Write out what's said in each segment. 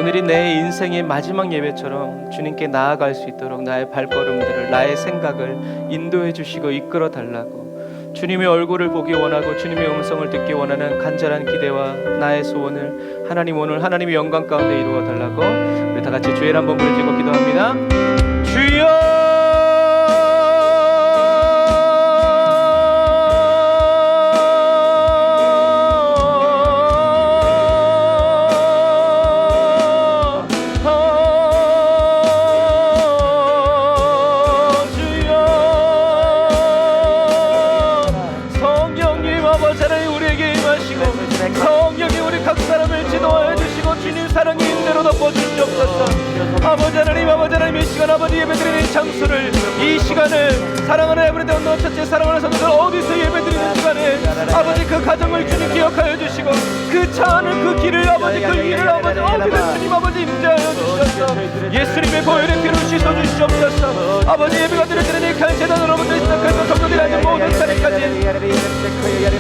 오늘이 내 인생의 마지막 예배처럼 주님께 나아갈 수 있도록 나의 발걸음들을, 나의 생각을 인도해 주시고 이끌어 달라고, 주님의 얼굴을 보기 원하고 주님의 음성을 듣기 원하는 간절한 기대와 나의 소원을 하나님 오늘 하나님의 영광 가운데 이루어 달라고 우리 다 같이 주의 한번 부르짖고 기도합니다. 주여 아버지 하나님, 아버지 하나님, 이 시간 아버지 예배드리는 장소를, 이 시간을 사랑하는 에브리데이 언더 처치 사랑하는 성도들 어디서 예배드리는 시간에 아버지 그 가정을 주님 기억하여 주시고 그 차 안을 그 길을 아버지 그 일을 아버지 어디든 주님 아버지 임재하여 주시옵소서. 예수님의 보혈의 피로 씻어 주시옵소서. 아버지 예배가 드려지는 이 칼제단으로부터 시작해서 성도들이 하는 모든 자리까지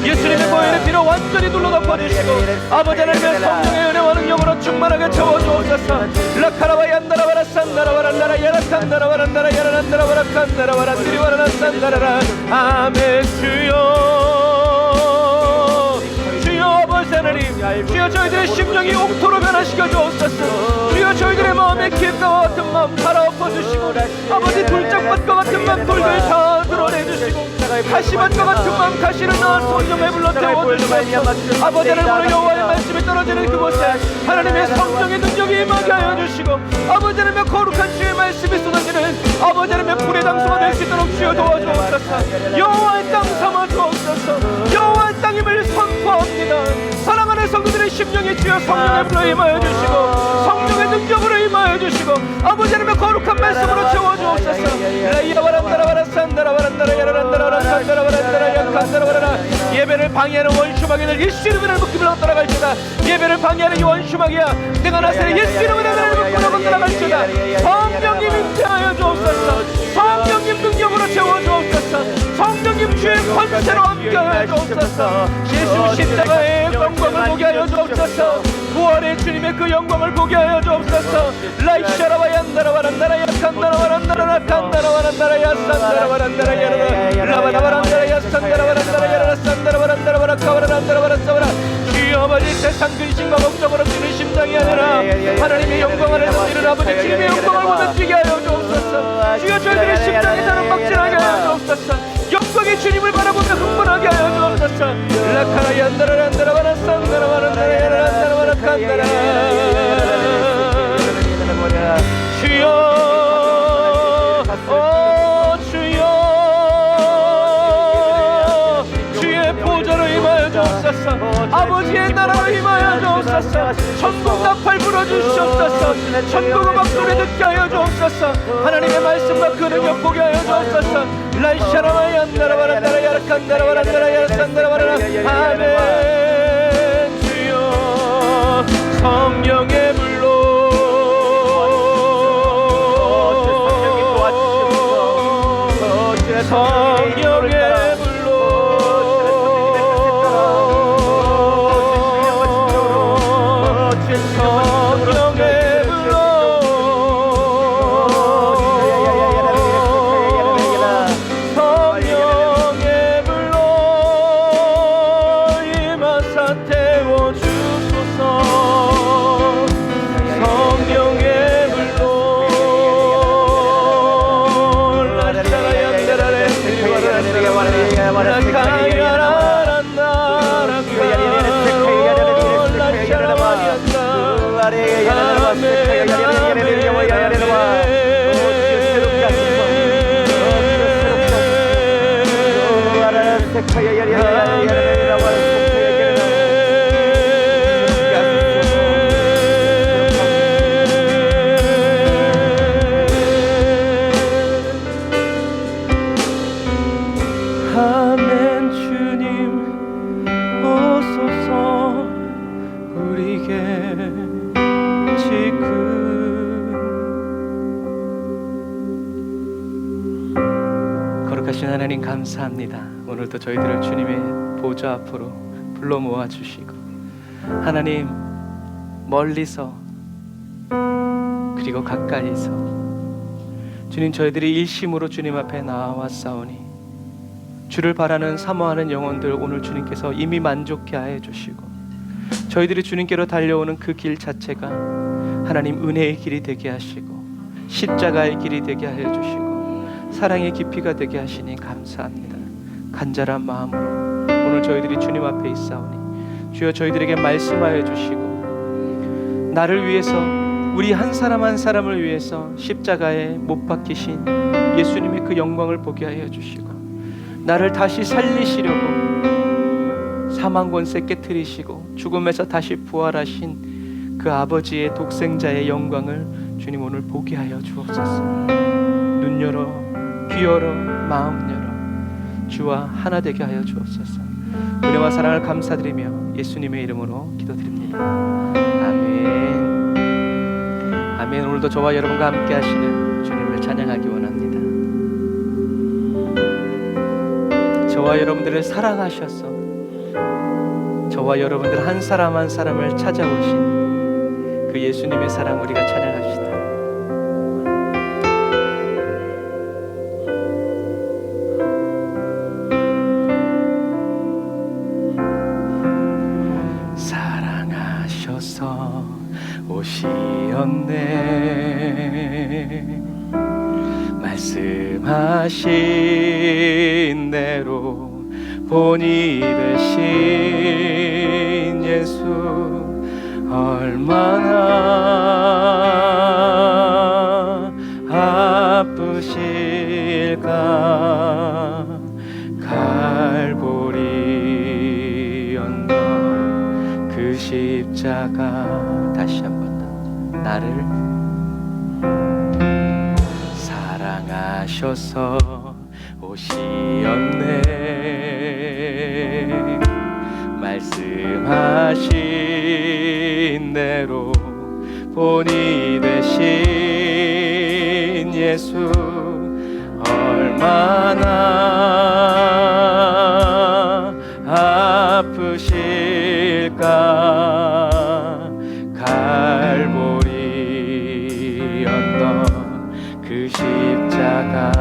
예수님의 보혈의 피로 완전히 눌러 덮어주시고 아버지 하나님의 성령의 은혜와 능력으로 충만하게 채워주옵소서. 라카라와 얀다라바라 산다라바라 나라 야라산다라바라 나라 야라난다라바라 칸다라바라 드리와라나 산다라라. 아멘. 주여 아버지 하나님, 주여 저희들의 심령이 옥토로 변화시켜 주옵소서. 주여 저희들의 마음에 길가와 같은 마음 갈아엎어 주시고 아버지 돌짝밭과 같은 마음 돌들 다 드러내 주시고 가시밭과 같은 마음 가시를 낳아 성령의 불러 태워주시고 아버지 하나님 오늘 여호와의 말씀이 떨어지는 그곳에 하나님의 성령의 능력이 임하게 하여 주시고 아버지 하나님의 거룩한 주의 말씀이 쏟아지는 아버지 하나님의 불의 장소가 될 수 있도록 주여 도와주옵소서. 여호와의 땅 삼아 주옵소서. 여호와의 땅임을 선포합니다. 사랑하는 성도들의 심령이 주여 성령의 불로 임하여 주시고 성령의 능력으로 임하여 주시고 아버지 하나님의 거룩한 말씀으로 채워주옵소서. 라이야바란다라바라 산다라바란다라 야라란다라바라 산다라바란다라 약한다라바라. 예배를 방해하는 원수마귀들 예수 이름으로 묶이며 떠나갈지어다. 예배를 방해하는 이 원수마귀야 내가 나서는 예수 이름으로 묶이며 떠나갈지어다. 성령님 임재하여 주옵소서. 성령님 능력으로 채워주옵소서. 성령님 주의 권세로 함께하여 주옵소서. 예수 십자가의 영광을 보게 하여 주옵소서. 부활의 주님의 그 영광을 보게 하여 주옵소서. 라이샤라와 얀다라와란다라 약한다라와란다라 라칸다라와란다라 야산다라와란다라 야라라 라바다와란다라 야산다라와란다라 야라라 산다라와란다라 카와란다라와란다라. 주여 아버지 세상 근심과 걱정으로 뛰는 심장이 아니라 하나님의 영광 안에서 뛰는 아버지 주님의 영광을 보며 뛰게 하여 주옵소서. 주여 저희들의 심장이 다른 박진하게 하여 주옵소서. 영광의 주님을 바라보며 흥분하게 하여 주옵소서. 라카라 얀다라 란다라와라 산다라와란다라 야라란다라와라 칸다라. 주여 아버지의 나라로 임하여 주옵소서. 천국 나팔 불어주시옵소서. 천국 음악 소리 듣게 하여 주옵소서. 하나님의 말씀과 그 능력 보게 하여 주옵소서. 라이샤라와 얀다라바란다라 야라칸다라바란다라 야라산다라바라라. 아멘. 주여 성령의 불로 성령의 아멘. 주님 오소서 우리에게 지금 거룩하신 하나님 감사합니다. 오늘도 저희들을 주님의 보좌 앞으로 불러 모아 주시고 하나님 멀리서 그리고 가까이서 주님, 저희들이 일심으로 주님 앞에 나와싸우니 주를 바라는 사모하는 영혼들 오늘 주님께서 이미 만족케 하여 주시고, 저희들이 주님께로 달려오는 그 길 자체가 하나님 은혜의 길이 되게 하시고 십자가의 길이 되게 하여 주시고 사랑의 깊이가 되게 하시니 감사합니다. 간절한 마음으로 오늘 저희들이 주님 앞에 있사오니 주여 저희들에게 말씀하여 주시고, 나를 위해서, 우리 한 사람 한 사람을 위해서 십자가에 못 박히신 예수님의 그 영광을 보게 하여 주시고, 나를 다시 살리시려고 사망 권세 깨트리시고 죽음에서 다시 부활하신 그 아버지의 독생자의 영광을 주님 오늘 보게 하여 주옵소서. 눈 열어, 귀 열어, 마음 열어 주와 하나 되게 하여 주옵소서. 은혜와 사랑을 감사드리며 예수님의 이름으로 기도드립니다. 아멘. 아멘. 오늘도 저와 여러분과 함께 하시는 주님을 찬양하기 원합니다. 저와 여러분들을 사랑하셔서 저와 여러분들 한 사람 한 사람을 찾아오신 그 예수님의 사랑 우리가 찬양합시다. 사랑하셔서 오시었네, 말씀하신 대로 본이 되신 예수, 얼마나 아프실까. 갈보리 언덕 그 십자가, 다시 한번 더, 나를 사랑하셔서 오시었네, 말씀하신 대로 본이 되신 예수, 얼마나 아프실까. 갈보리 언덕 그 십자가,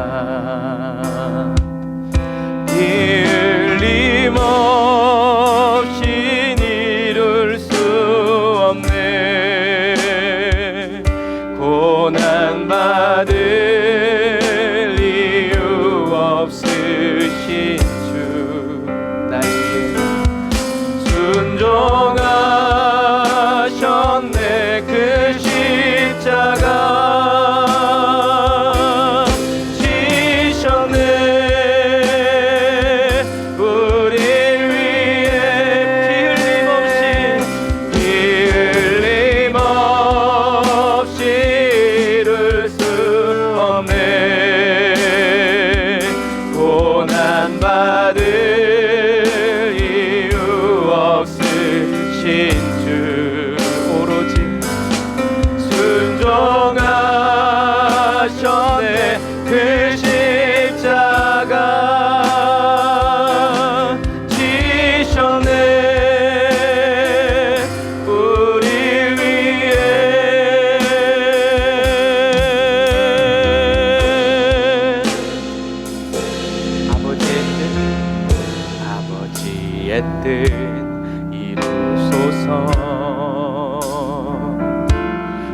흘림없이 이룰 수 없네, 고난받을 이유 없으신 주, 나에게 순종하셨네. 그 십자가 지셨네, 우리 위해 피 흘림없이 이룰 수 없네, 고난받을 이유 없으신 주, 오로지 순종하셨네. 그 십자가 지셨네, 우리 위해. 아버지의 뜻 이루소서.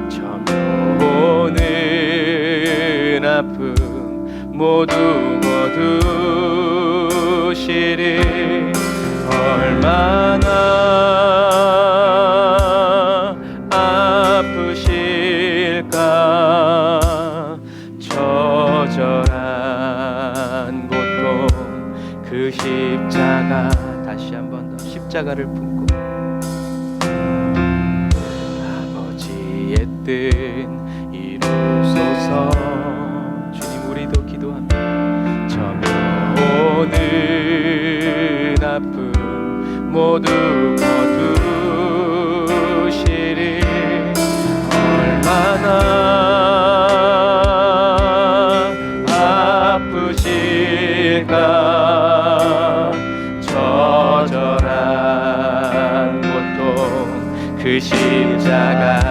점오는 아픔 모두 거두시리, 얼마나 아프실까. 처절한 고통 그 십자가, 다시 한 번 더 십자가를 품고 아버지의 뜻 이루소서. 주님, 우리도 기도합니다. 점오는 아픔 모두 거두시리, 얼마나 아프실까. 처절한 고통 그 십자가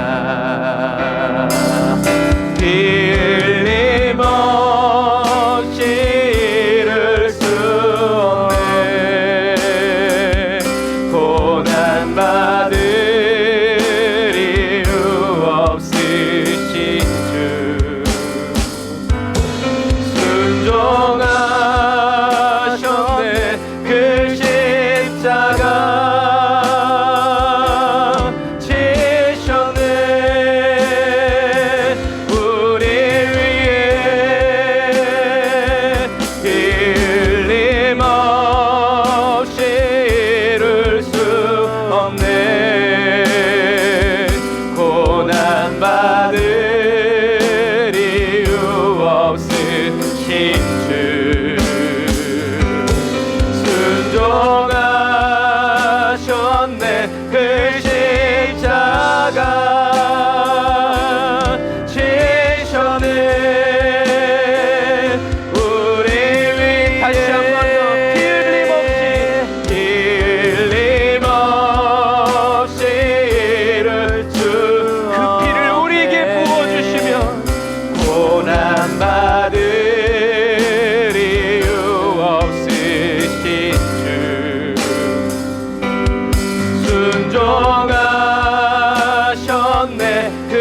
그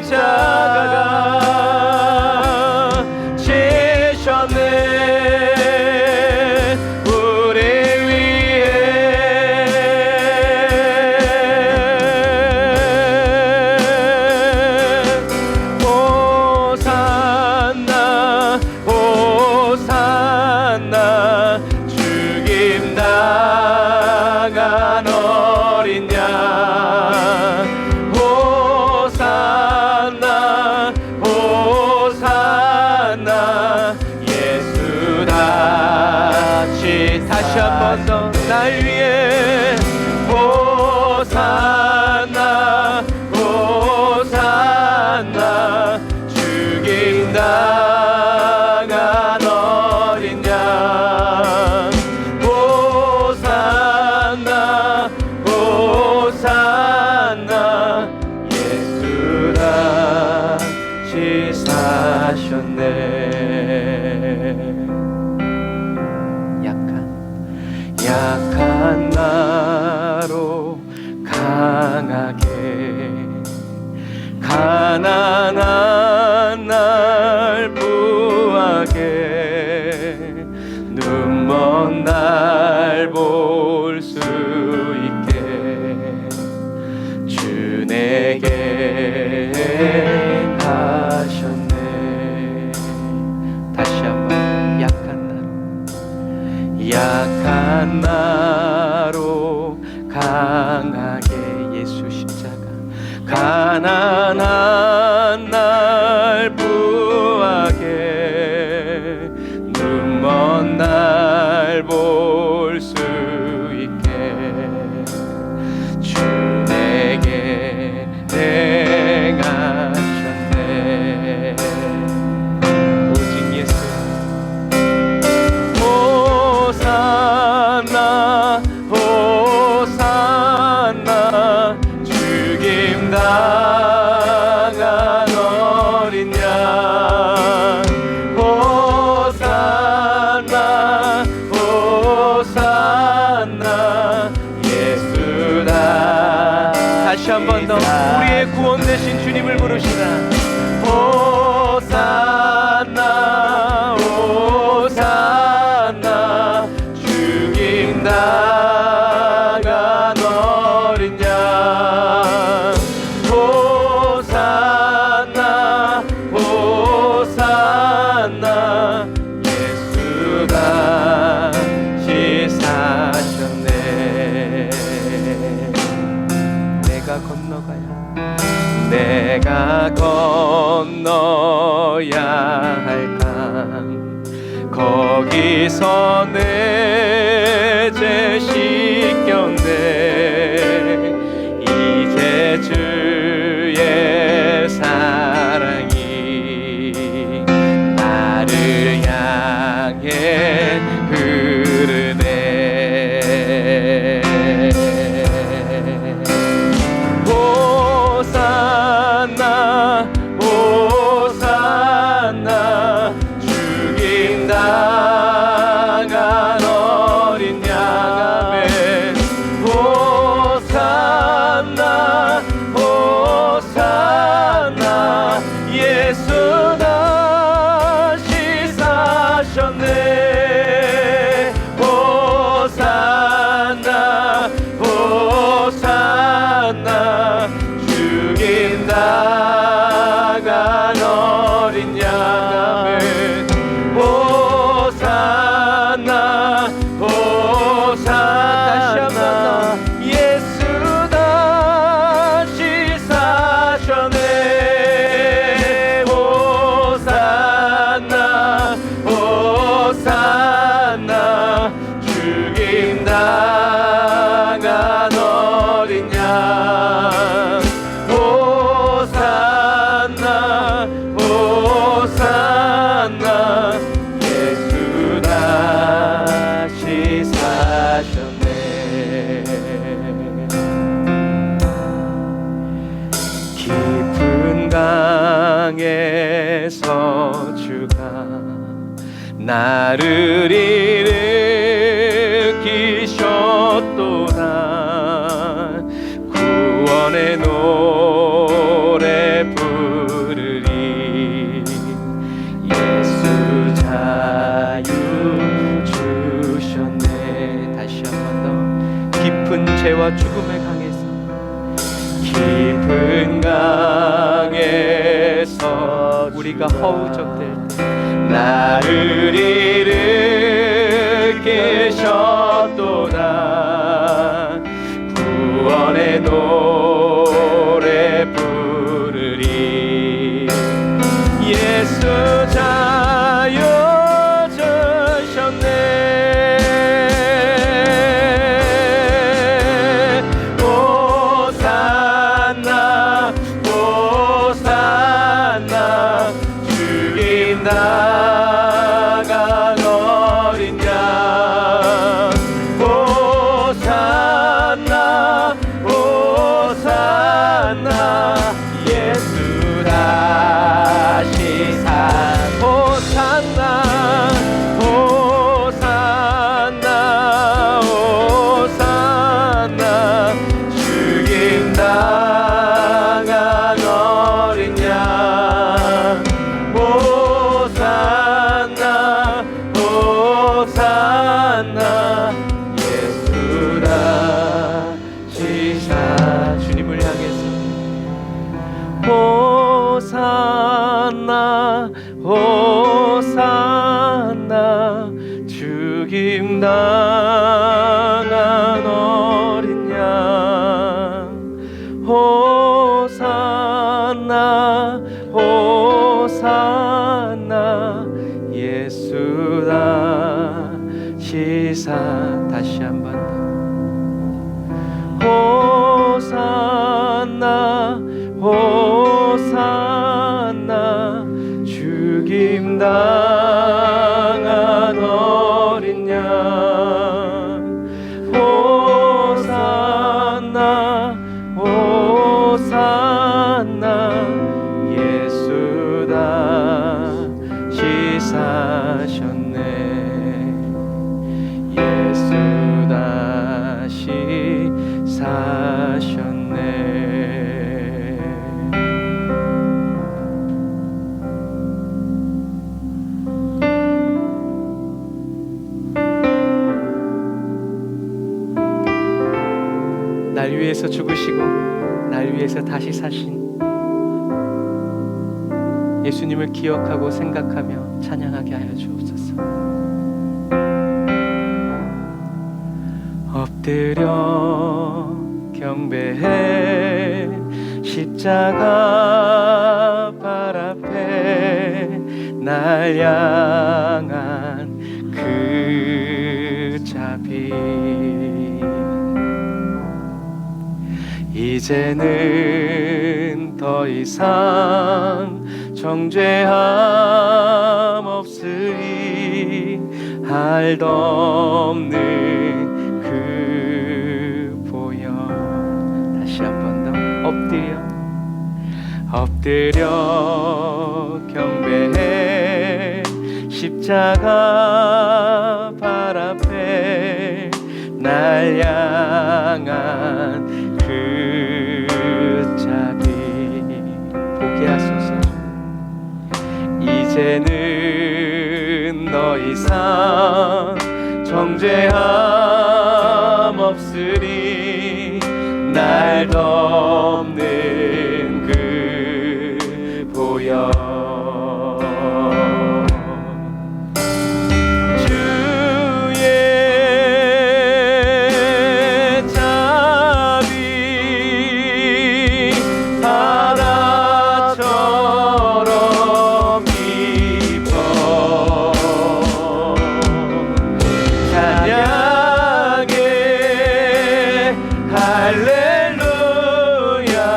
십자가가 지셨네. 우리 위해 호산나 호산나 죽임 당한 어린 양. 호산나 호산나 예수 다시 한번 더 날 위해 호산나 호산나 죽임 당한 어린 양. 호산나 호산나 예수 다시 사셨네. 약한 나로 강하게 가난한 날 부하게 눈먼 날 볼 수 있게 주 내게 가셨네. 다시 한번 약한 나로 강하게 예수 십자가 가난한 날 부하게 눈먼 날 볼 수 있게 주 내게 행하셨네. 오직 예수. 호산나 호산나 죽임 당한 어린 양. 호산나 호산나 예수 다시 한 번 더 우리의 구원 되신 주님을 부르시라. 호산나 호산나 죽임 당한 어린 양. 호산나 호산나 예수 다시 사셨네. 내가 건너야 할 강 거기서 내 죄 씻겼네. 이제 주의 사랑이 나를 향해 흐르네. 호산나 호산나 죽임 당한 어린 양아멘. 호산나 호산나 예수 다시 사셨네. 호산나 호산나 죽임 당한 어린 양아멘. 호산나 호산나 예수 다시 사셨네. 호산나 호산나 죽임 당한 어린 양. 호산나 호산나 예수 다시 사셨네. 깊은 강에서 주가 나를 일으키셨도다. 구원의 노 고난과 죽음의 강에서 깊은 강에서 우리가 허우적될 때 나를 일으키셨도다. 구원의 노래 부르리. 예수 자여 주셨네. 호산나 호산나 주님 나간 어린 양. 호산나 호산나 예수 다시 산. 호산나 호산나 호산나 죽임 당한 어린 양. 호산나 호산나 예수 다시 산. 주님을 향해서 호산나 호산나 죽임 당한 어린 양. 호산나 호산나 예수 다시 산. 다시 한 번 더. 호산나 호산나 죽임 당한 어린 양. 호산나 호산나 예수 다시 사셨네. 예수 다시 사셨네. 날 위해서 죽으시고 날 위해서 다시 사신 예수님을 기억하고 생각하며 찬양하게 하여 주옵소서. 엎드려 경배해 십자가 발 앞에 날 향한 그 자비. 이제는 더 이상 정죄함 없으리. 할도 없는 그 보혈. 다시 한 번 더 엎드려 경배해 십자가 발 앞에 날 향한 그 자비 보게 하소서. 이제는 더 이상 정죄함 없으리. 날도 없는 그 보혈. 할렐루야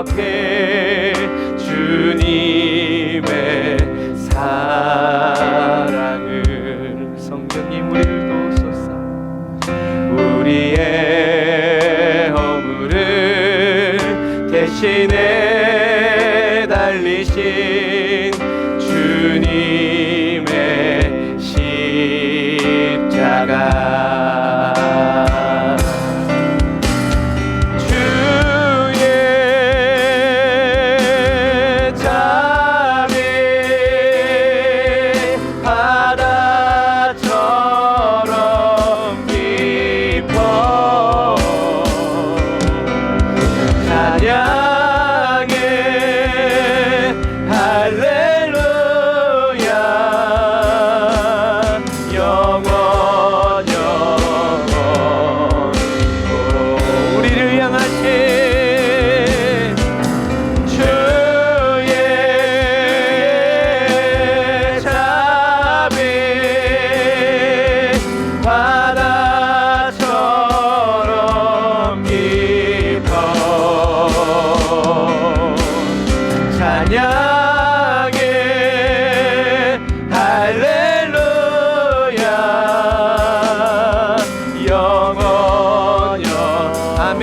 기억해 주님의 사랑을. 성령님 우리를 도우소서. 우리의 허물을 대신에 달리신 주님의 십자가. 주의 자비 바다처럼 깊어 찬양해 할렐루야 영원 영원토록. 우리를 향하신 주의 자비 바다처럼 깊어 찬양해 할렐루야 영원 영. 아멘.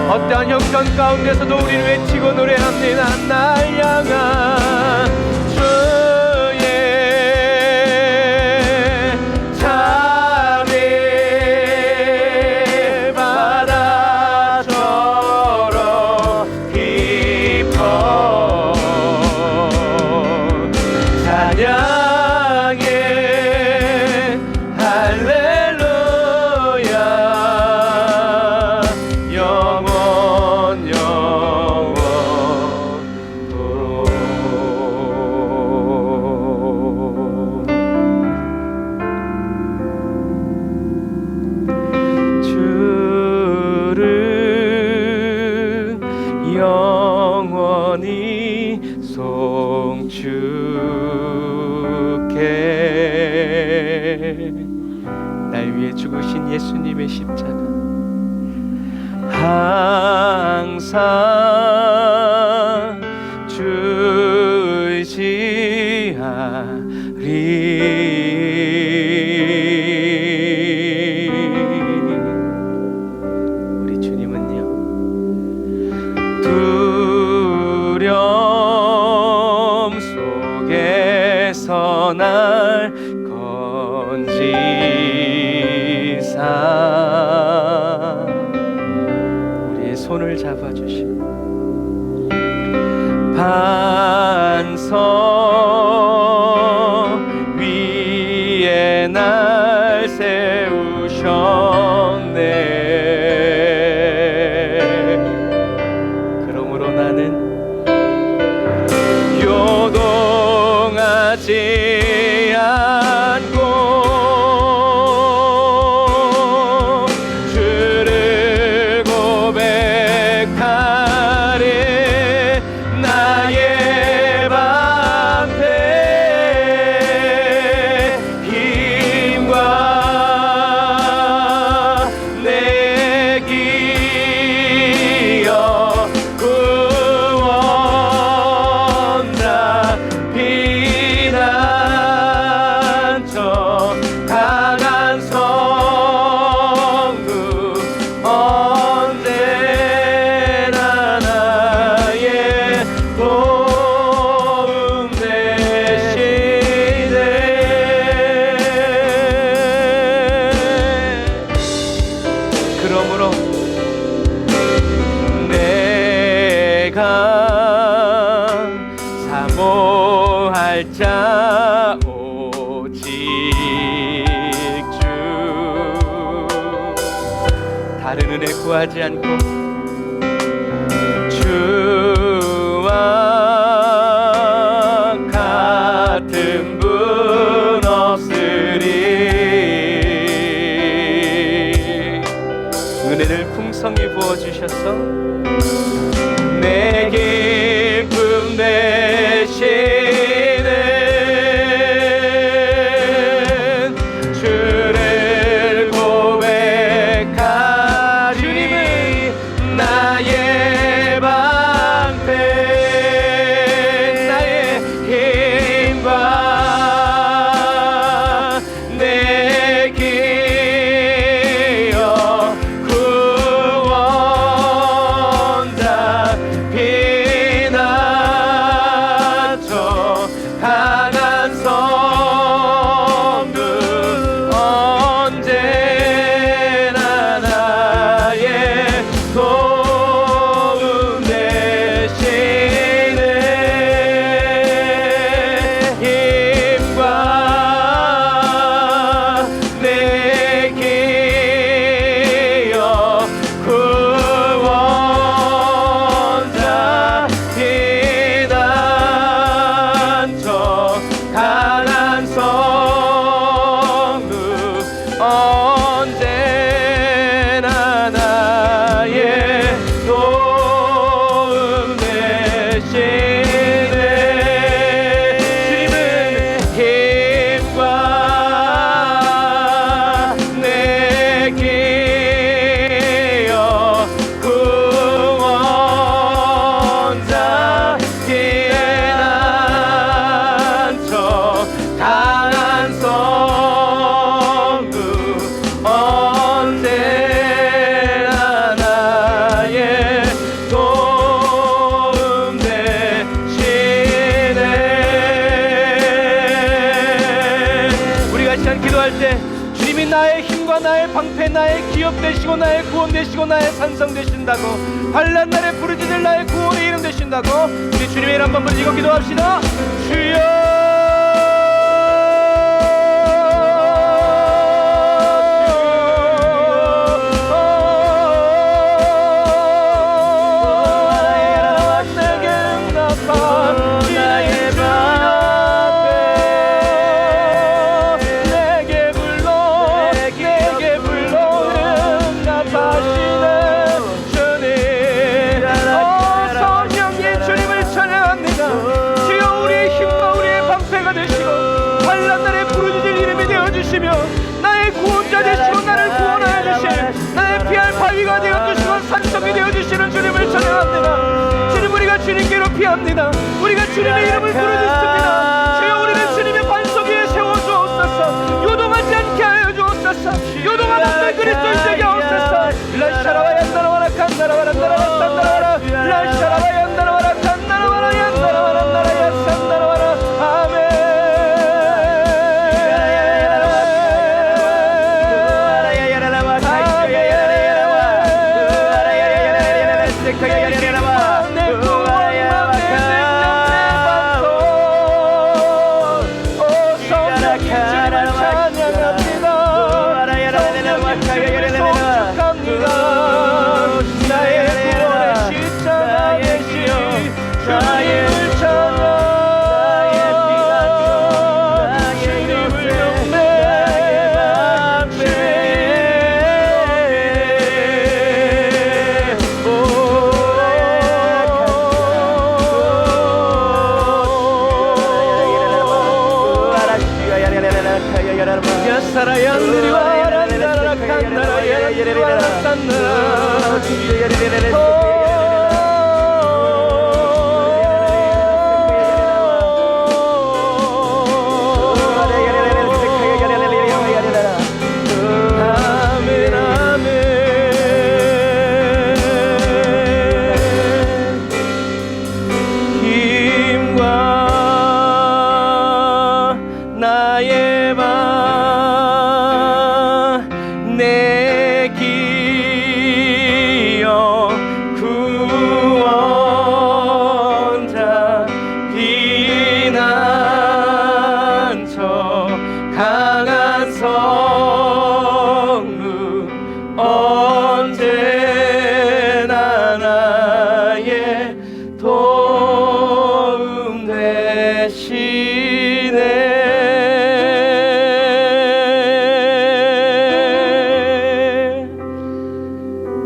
어떠한 형편 가운데서도 우리는 외치고 노래합니다. 날 향한 주의 자비 바다처럼 깊어 찬양해 할렐루야 영원 영원토록. 주를 영원히 송축해. 날 위해 죽으신 예수님의 십자가 항상 주시하리. 우리 주님은요 두려움 속에서 날 건지사 우리의 손을 잡아주시고 반석 위에 날 세우셨네. 그러므로 나는 요동하지 않고 주를 고백하리. 나의 방패 힘과 내 기여 구원자 피난처 강한 성구 언제나 나의 도움 되시네. 그러므로 내가 사모할 자 오직 주. 다른 은혜 구하지 않고 주와 같은 분 없으리. 은혜를 풍성히 부어주셔서 내 기쁨 되시는 주를 고백하리. 주님은 나의 방패 기업 되시고 나의 구원 되시고 나의 산성 되신다고, 환난 날에 부르짖을 나의 구원의 이름 되신다고. 우리 주님의 이름 한번 부르짖고 기도합시다. 주여 나의 구원자 되시고 나를 구원하여 주신, 나의 피할 바위가 되어주시고 산성이 되어주시는 주님을 찬양합니다. 주님, 우리가 주님께로 피합니다. 우리가 주님의 이름을 부르짖습니다. 주여, 우리는 주님의 반석 위에 세워주옵소서. 요동하지 않게 하여 주옵소서. 요동함 없는 그리스도인 되게 하옵소서. 라샤라와 얀다라와라 칸다라와라 나라와 산다라와라 라샤라와 얀다라와라 칸다라와라 얀다라와라 나라야 산다라와라.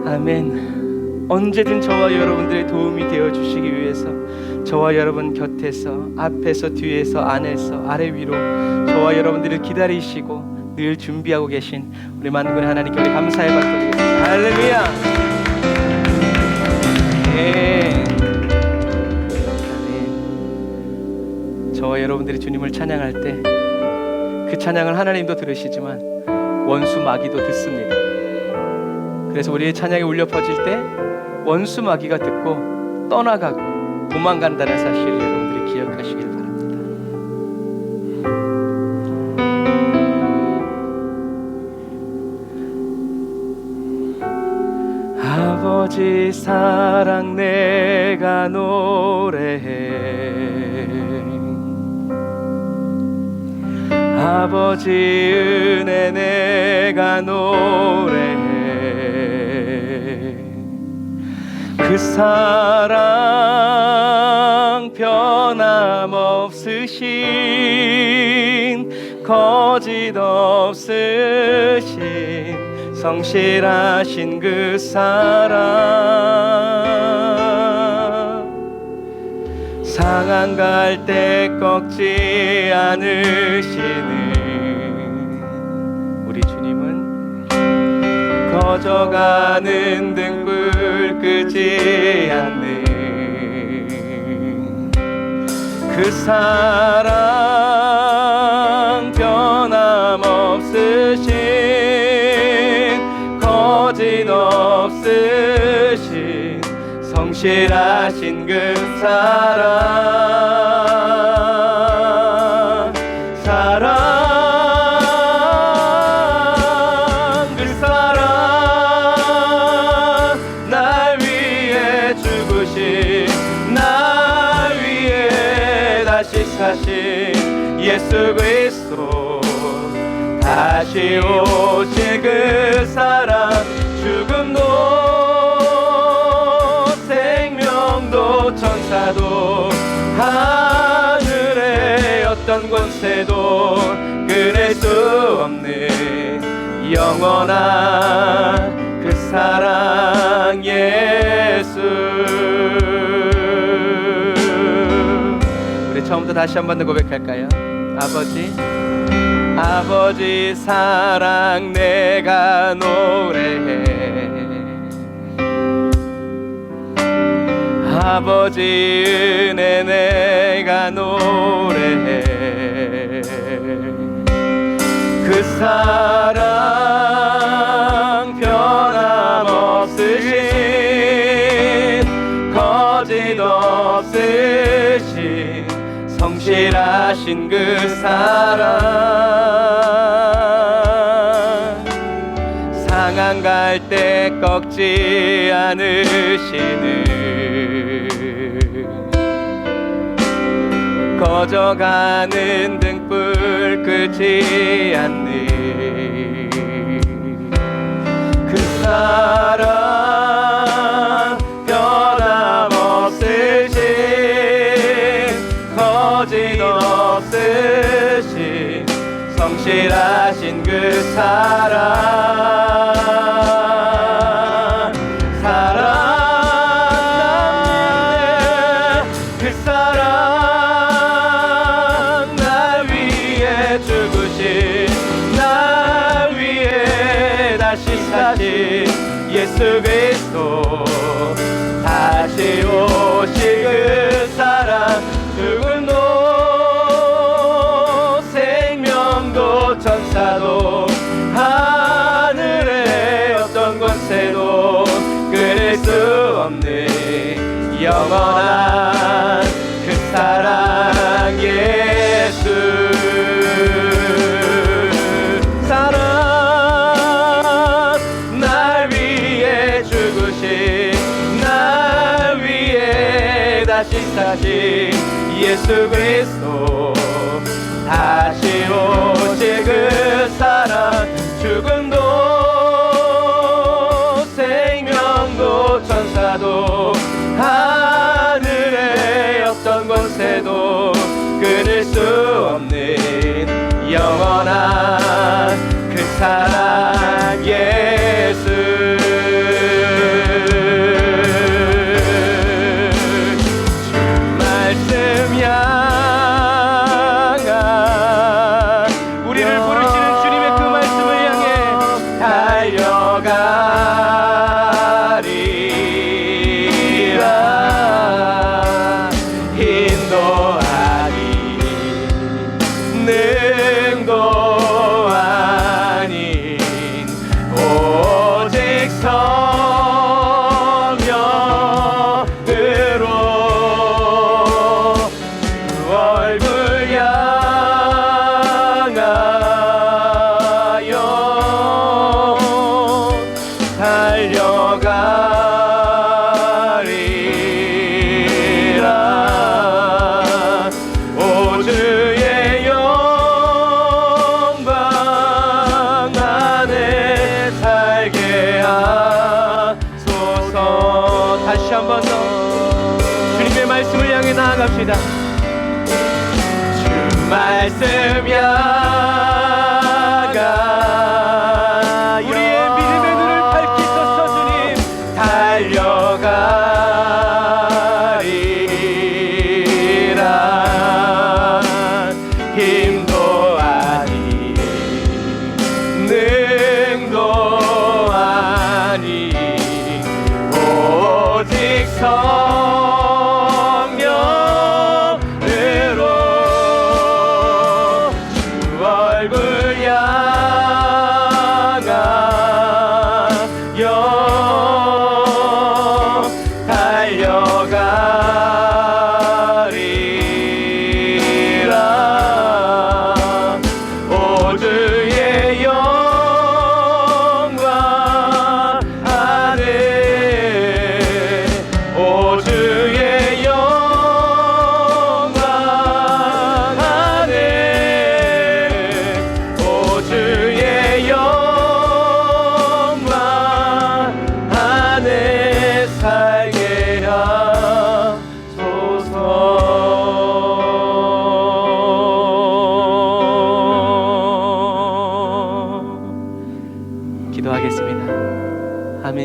아멘. 언제든 저와 여러분들의 도움이 되어주시기 위해서 저와 여러분 곁에서, 앞에서, 뒤에서, 안에서, 아래 위로 저와 여러분들을 기다리시고 늘 준비하고 계신 우리 만군의 하나님께 우리 감사의 박수 드리겠습니다. 할렐루야. 네. 저와 여러분들이 주님을 찬양할 때 그 찬양을 하나님도 들으시지만 원수 마귀도 듣습니다. 그래서 우리의 찬양이 울려 퍼질 때 원수 마귀가 듣고 떠나가고 도망간다는 사실을 여러분들이 기억하시길 바랍니다. 아버지 사랑 내가 노래해, 아버지 은혜 내가 노래해. 그 사랑 변함없으신, 거짓 없으신, 성실하신 그 사랑, 상한 갈 때 꺾지 않으시는 우리 주님은 꺼져가는 등불 끄지 않는 그 사랑 변함없으신, 거짓 없으신, 성실하신 그 사랑, 사랑, 그 사랑, 사신 예수 그리스도 다시 오실 그 사랑 죽음도 생명도 천사도 하늘의 어떤 권세도 끊을 수 없는 영원한 그 사랑 예수. 우리 처음부터 다시 한 번 더 고백할까요? 아버지 사랑 내가 노래해. 아버지 은혜 내가 노래해. 그 사랑 변함없으신 거짓 없으신 성실하신 그 사랑 상한 갈 때 꺾지 않으시는 꺼져가는 등불 끄지 않는 그 사랑 변함없으신 거짓 없으신 성실하신 그 사랑 사랑하네. 그 사랑 나 위에 죽으신 나 위에 다시 사신 예수 그리스도 다시 오실 그 사랑 죽음도 생명도 천사도 하늘의 어떤 권세도 끊을 수 없는 영원한 그 사랑 예수. 사랑 날 위해 죽으신 날 위해 다시 사신 예수 그리스도 다시 오실 그 사랑 죽음도 생명도 천사도 하늘의 어떤 권세도 끊을 수 없는 영원한 그 사랑 예수. 주 말씀 향한 우리를 부르시는 주님의 그 말씀을 향해 달려가리라. 힘도 아닌 능도 아닌 오직 성령으로 주 얼굴 향하여 달려가리라. 오 주의 영광 안에 살게 하소서. 다시 한 번 더 주님의 말씀을 향해 나아갑시다. 주 말씀 향한 우리의 믿음의 눈을 밝히소서. 주님 달려가리라. 힘도 아닌 능도 아닌 오직 성령으로 주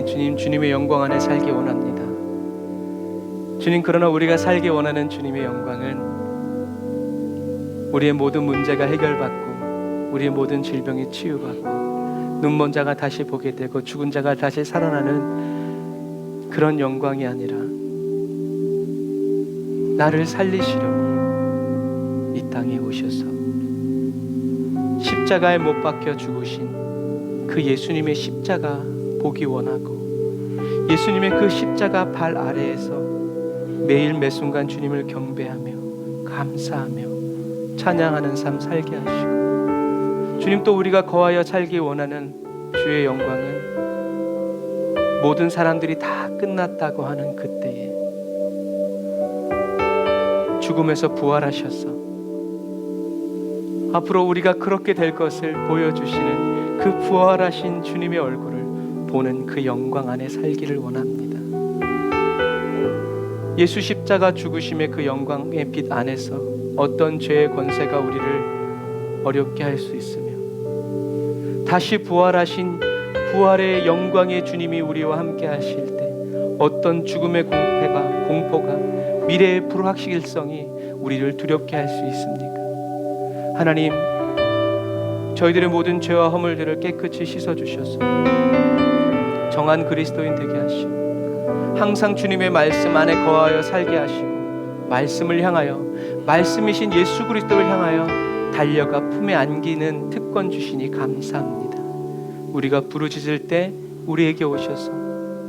네, 주님, 주님의 영광 안에 살기 원합니다. 주님, 그러나 우리가 살기 원하는 주님의 영광은 우리의 모든 문제가 해결받고 우리의 모든 질병이 치유받고 눈먼 자가 다시 보게 되고 죽은 자가 다시 살아나는 그런 영광이 아니라 나를 살리시려고 이 땅에 오셔서 십자가에 못 박혀 죽으신 그 예수님의 십자가 보기 원하고 예수님의 그 십자가 발 아래에서 매일 매순간 주님을 경배하며 감사하며 찬양하는 삶 살게 하시고, 주님, 또 우리가 거하여 살기 원하는 주의 영광은 모든 사람들이 다 끝났다고 하는 그때에 죽음에서 부활하셔서 앞으로 우리가 그렇게 될 것을 보여주시는 그 부활하신 주님의 얼굴을 보는 그 영광 안에 살기를 원합니다. 예수 십자가 죽으심의 그 영광의 빛 안에서 어떤 죄의 권세가 우리를 어렵게 할 수 있으며 다시 부활하신 부활의 영광의 주님이 우리와 함께 하실 때 어떤 죽음의 공포가 미래의 불확실성이 우리를 두렵게 할 수 있습니까? 하나님, 저희들의 모든 죄와 허물들을 깨끗이 씻어주셔서 정한 그리스도인 되게 하시고 항상 주님의 말씀 안에 거하여 살게 하시고 말씀을 향하여, 말씀이신 예수 그리스도를 향하여 달려가 품에 안기는 특권 주시니 감사합니다. 우리가 부르짖을 때 우리에게 오셔서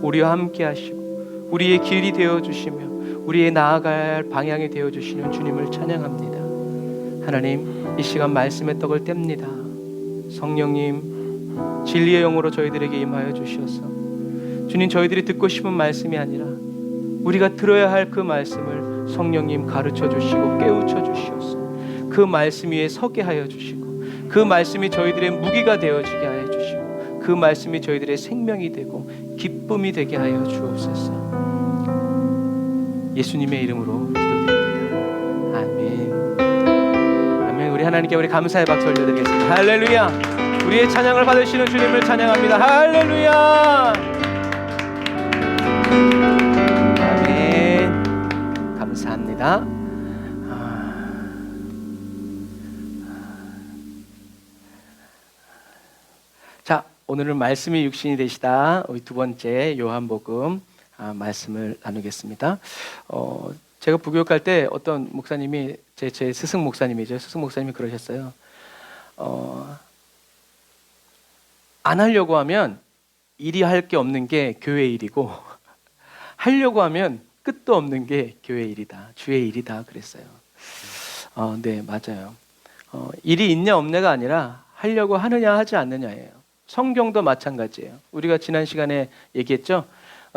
우리와 함께 하시고 우리의 길이 되어주시며 우리의 나아갈 방향이 되어주시는 주님을 찬양합니다. 하나님, 이 시간 말씀의 떡을 뗍니다. 성령님, 진리의 영으로 저희들에게 임하여 주셔서 주님, 저희들이 듣고 싶은 말씀이 아니라 우리가 들어야 할 그 말씀을 성령님 가르쳐 주시고 깨우쳐 주시옵소서. 그 말씀 위에 서게 하여 주시고 그 말씀이 저희들의 무기가 되어지게 하여 주시고 그 말씀이 저희들의 생명이 되고 기쁨이 되게 하여 주옵소서. 예수님의 이름으로 기도드립니다. 아멘. 아멘. 우리 하나님께 우리 감사의 박수 올려드리겠습니다. 할렐루야. 우리의 찬양을 받으시는 주님을 찬양합니다. 할렐루야. 아멘. 감사합니다. 자, 오늘은 말씀이 육신이 되시다. 우리 두 번째 요한복음 말씀을 나누겠습니다. 제가 부교육 갈 때 어떤 목사님이 제 스승 목사님이죠. 스승 목사님이 그러셨어요. 안 하려고 하면 일이 할 게 없는 게 교회 일이고 하려고 하면 끝도 없는 게 교회 일이다. 주의 일이다. 그랬어요. 네, 맞아요. 일이 있냐 없냐가 아니라 하려고 하느냐 하지 않느냐예요. 성경도 마찬가지예요. 우리가 지난 시간에 얘기했죠.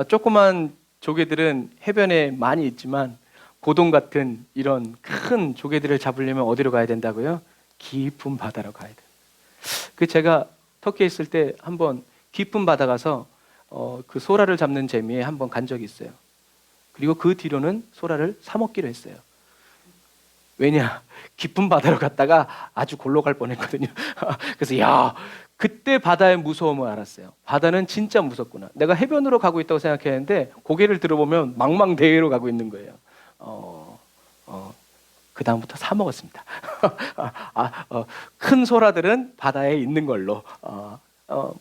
조그만 조개들은 해변에 많이 있지만 고동 같은 이런 큰 조개들을 잡으려면 어디로 가야 된다고요? 깊은 바다로 가야 돼요. 제가 터키에 있을 때 한번 깊은 바다 가서 그 소라를 잡는 재미에 한번 간 적이 있어요. 그리고 그 뒤로는 소라를 사 먹기로 했어요. 왜냐? 깊은 바다로 갔다가 아주 골로 갈 뻔했거든요. 그래서 야, 그때 바다의 무서움을 알았어요. 바다는 진짜 무섭구나. 내가 해변으로 가고 있다고 생각했는데 고개를 들어보면 망망대해로 가고 있는 거예요. 그 다음부터 사 먹었습니다. 큰 소라들은 바다에 있는 걸로.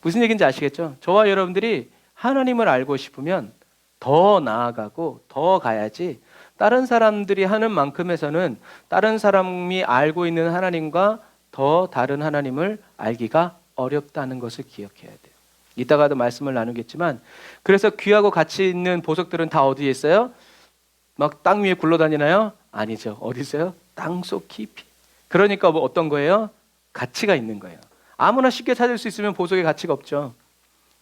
무슨 얘기인지 아시겠죠? 저와 여러분들이 하나님을 알고 싶으면 더 나아가고 더 가야지, 다른 사람들이 하는 만큼에서는 다른 사람이 알고 있는 하나님과 더 다른 하나님을 알기가 어렵다는 것을 기억해야 돼요. 이따가도 말씀을 나누겠지만, 그래서 귀하고 가치 있는 보석들은 다 어디에 있어요? 막 땅 위에 굴러다니나요? 아니죠. 어디 있어요? 땅속 깊이. 그러니까 뭐 어떤 거예요? 가치가 있는 거예요. 아무나 쉽게 찾을 수 있으면 보석의 가치가 없죠.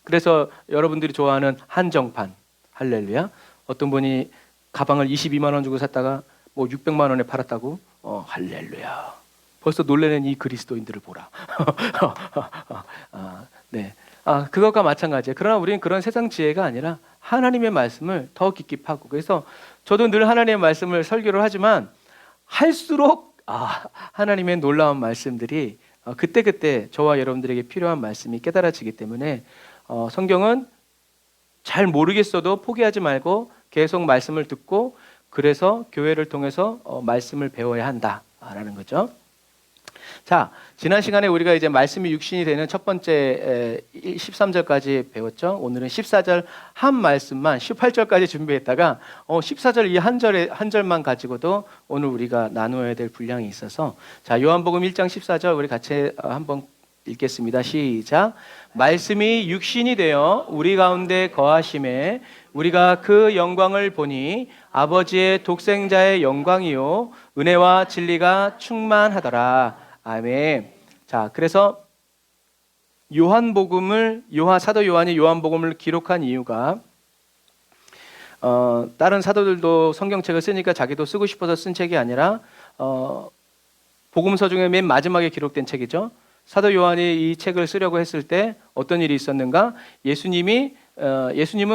그래서 여러분들이 좋아하는 한정판, 할렐루야. 어떤 분이 가방을 22만 원 주고 샀다가 뭐 600만 원에 팔았다고? 할렐루야. 벌써 놀라는 이 그리스도인들을 보라. 네. 그것과 마찬가지예요. 그러나 우리는 그런 세상 지혜가 아니라 하나님의 말씀을 더 깊이 파고, 그래서 저도 늘 하나님의 말씀을 설교를 하지만 할수록 하나님의 놀라운 말씀들이 그때그때 저와 여러분들에게 필요한 말씀이 깨달아지기 때문에 성경은 잘 모르겠어도 포기하지 말고 계속 말씀을 듣고 그래서 교회를 통해서 말씀을 배워야 한다라는 거죠. 자, 지난 시간에 우리가 이제 말씀이 육신이 되는 첫 번째 13절까지 배웠죠. 오늘은 14절 한 말씀만 18절까지 준비했다가 14절 이 한 절만 가지고도 오늘 우리가 나누어야 될 분량이 있어서 자, 요한복음 1장 14절 우리 같이 한번 읽겠습니다. 시작. 말씀이 육신이 되어 우리 가운데 거하심에 우리가 그 영광을 보니 아버지의 독생자의 영광이요 은혜와 진리가 충만하더라. 아멘. 자, 그래서 사도 요한이 요한복음을 기록한 이유가 다른 사도들도 성경책을 쓰니까 자기도 쓰고 싶어서 쓴 책이 아니라 복음서 중에 맨 마지막에 기록된 책이죠. 사도 요한이 이 책을 쓰려고 했을 때 어떤 일이 있었는가? 예수님은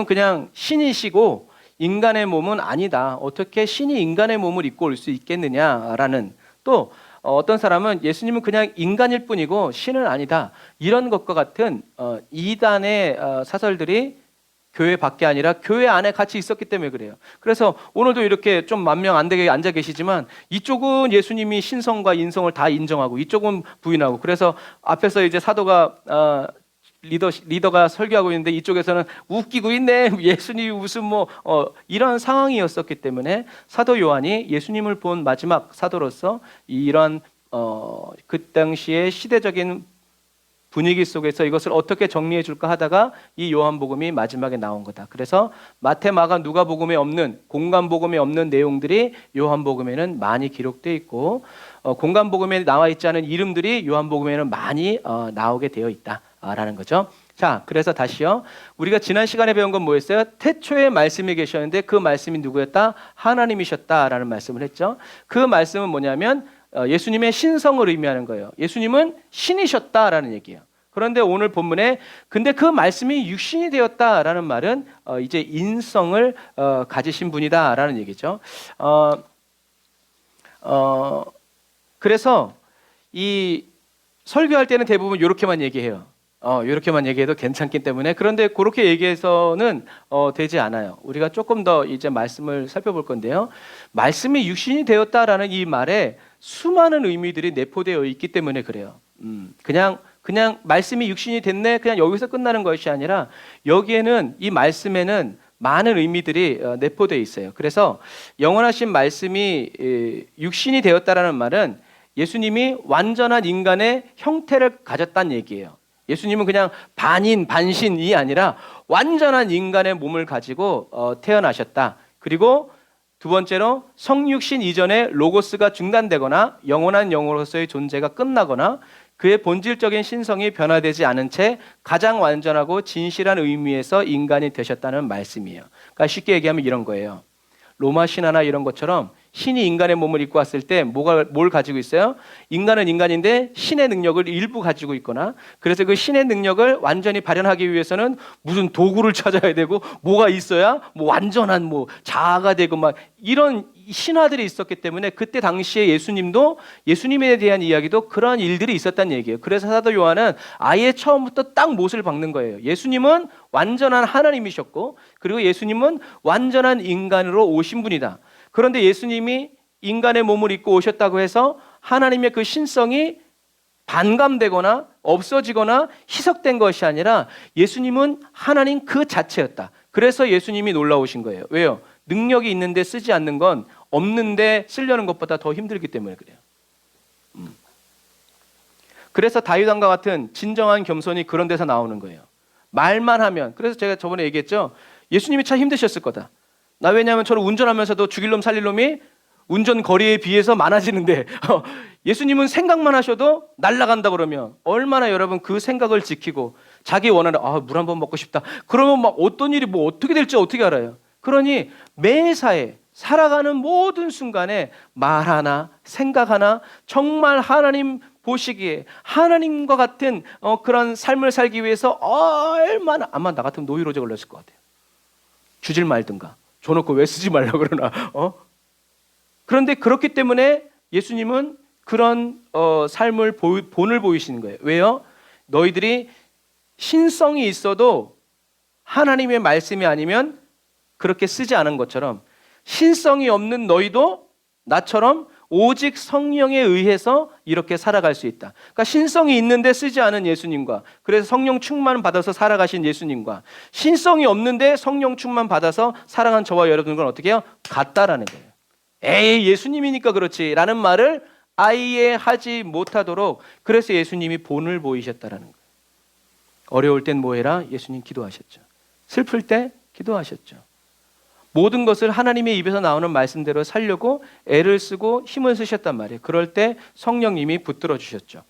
그냥 신이시고 인간의 몸은 아니다. 어떻게 신이 인간의 몸을 입고 올 수 있겠느냐라는, 또 어떤 사람은 예수님은 그냥 인간일 뿐이고 신은 아니다. 이런 것과 같은 이단의 사설들이 교회 밖에 아니라 교회 안에 같이 있었기 때문에 그래요. 그래서 오늘도 이렇게 좀 만 명 안 되게 앉아 계시지만 이쪽은 예수님이 신성과 인성을 다 인정하고 이쪽은 부인하고, 그래서 앞에서 이제 사도가 리더가 설교하고 있는데 이쪽에서는 웃기고 있네. 예수님이 무슨 이런 상황이었었기 때문에 사도 요한이 예수님을 본 마지막 사도로서 이런 그 당시의 시대적인 분위기 속에서 이것을 어떻게 정리해 줄까 하다가 이 요한복음이 마지막에 나온 거다. 그래서 마태, 마가, 누가복음에 없는, 공간복음에 없는 내용들이 요한복음에는 많이 기록되어 있고 공간복음에 나와 있지 않은 이름들이 요한복음에는 많이 나오게 되어 있다라는 거죠. 자, 그래서 다시요. 우리가 지난 시간에 배운 건 뭐였어요? 태초에 말씀이 계셨는데 그 말씀이 누구였다? 하나님이셨다라는 말씀을 했죠. 그 말씀은 뭐냐면 예수님의 신성을 의미하는 거예요. 예수님은 신이셨다라는 얘기예요. 그런데 오늘 본문에 근데 그 말씀이 육신이 되었다라는 말은 이제 인성을 가지신 분이다라는 얘기죠. 그래서 이 설교할 때는 대부분 이렇게만 얘기해요. 이렇게만 얘기해도 괜찮기 때문에. 그런데 그렇게 얘기해서는 되지 않아요. 우리가 조금 더 이제 말씀을 살펴볼 건데요. 말씀이 육신이 되었다라는 이 말에 수많은 의미들이 내포되어 있기 때문에 그래요. 그냥 말씀이 육신이 됐네, 그냥 여기서 끝나는 것이 아니라 여기에는, 이 말씀에는 많은 의미들이 내포되어 있어요. 그래서 영원하신 말씀이 육신이 되었다라는 말은 예수님이 완전한 인간의 형태를 가졌다는 얘기예요. 예수님은 그냥 반인, 반신이 아니라 완전한 인간의 몸을 가지고 태어나셨다. 그리고 두 번째로 성육신 이전에 로고스가 중단되거나 영원한 영으로서의 존재가 끝나거나 그의 본질적인 신성이 변화되지 않은 채 가장 완전하고 진실한 의미에서 인간이 되셨다는 말씀이에요. 그러니까 쉽게 얘기하면 이런 거예요. 로마 신화나 이런 것처럼 신이 인간의 몸을 입고 왔을 때 뭘 가지고 있어요? 인간은 인간인데 신의 능력을 일부 가지고 있거나, 그래서 그 신의 능력을 완전히 발현하기 위해서는 무슨 도구를 찾아야 되고 뭐가 있어야 완전한 자아가 되고 이런 신화들이 있었기 때문에 그때 당시에 예수님에 대한 이야기도 그런 일들이 있었다는 얘기예요. 그래서 사도 요한은 아예 처음부터 딱 못을 박는 거예요. 예수님은 완전한 하나님이셨고 그리고 예수님은 완전한 인간으로 오신 분이다. 그런데 예수님이 인간의 몸을 입고 오셨다고 해서 하나님의 그 신성이 반감되거나 없어지거나 희석된 것이 아니라 예수님은 하나님 그 자체였다. 그래서 예수님이 놀라우신 거예요. 왜요? 능력이 있는데 쓰지 않는 건 없는데 쓰려는 것보다 더 힘들기 때문에 그래요. 그래서 다윗왕과 같은 진정한 겸손이 그런 데서 나오는 거예요. 말만 하면. 그래서 제가 저번에 얘기했죠. 예수님이 참 힘드셨을 거다. 왜냐하면 저는 운전하면서도 죽일 놈 살릴 놈이 운전 거리에 비해서 많아지는데 예수님은 생각만 하셔도 날아간다 그러면 얼마나 여러분 그 생각을 지키고 자기 원하는 물 한 번 먹고 싶다. 그러면 어떤 일이 어떻게 될지 어떻게 알아요. 그러니 매사에 살아가는 모든 순간에 말 하나 생각 하나 정말 하나님 보시기에 하나님과 같은 그런 삶을 살기 위해서 얼마나, 아마 나 같으면 노이로제 걸렸을 것 같아요. 주질 말든가. 줘놓고 왜 쓰지 말라고 그러나. 그런데 그렇기 때문에 예수님은 그런 삶을 본을 보이시는 거예요. 왜요? 너희들이 신성이 있어도 하나님의 말씀이 아니면 그렇게 쓰지 않은 것처럼 신성이 없는 너희도 나처럼 오직 성령에 의해서 이렇게 살아갈 수 있다. 그러니까 신성이 있는데 쓰지 않은 예수님과, 그래서 성령 충만 받아서 살아가신 예수님과, 신성이 없는데 성령 충만 받아서 살아간 저와 여러분들은 어떻게 해요? 같다라는 거예요. 에이, 예수님이니까 그렇지 라는 말을 아예 하지 못하도록, 그래서 예수님이 본을 보이셨다라는 거예요. 어려울 땐 뭐해라? 예수님 기도하셨죠. 슬플 때 기도하셨죠. 모든 것을 하나님의 입에서 나오는 말씀대로 살려고 애를 쓰고 힘을 쓰셨단 말이에요. 그럴 때 성령님이 붙들어 주셨죠.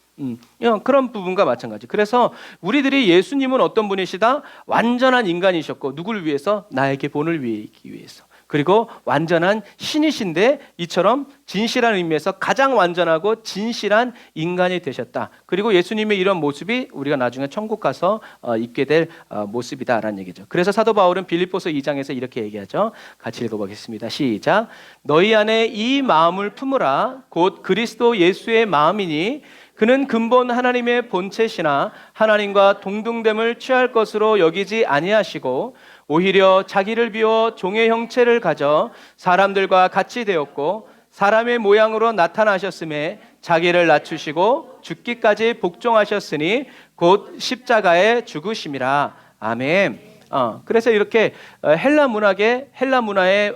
그런 부분과 마찬가지. 그래서 우리들이 예수님은 어떤 분이시다? 완전한 인간이셨고, 누구를 위해서? 나에게 본을 위하기 위해서. 그리고 완전한 신이신데 이처럼 진실한 의미에서 가장 완전하고 진실한 인간이 되셨다. 그리고 예수님의 이런 모습이 우리가 나중에 천국 가서 입게 될 모습이다라는 얘기죠. 그래서 사도 바울은 빌립보서 2장에서 이렇게 얘기하죠. 같이 읽어보겠습니다. 시작. 너희 안에 이 마음을 품으라. 곧 그리스도 예수의 마음이니 그는 근본 하나님의 본체시나 하나님과 동등됨을 취할 것으로 여기지 아니하시고 오히려 자기를 비워 종의 형체를 가져 사람들과 같이 되었고 사람의 모양으로 나타나셨음에 자기를 낮추시고 죽기까지 복종하셨으니 곧 십자가에 죽으심이라. 아멘. 그래서 이렇게 헬라 문화의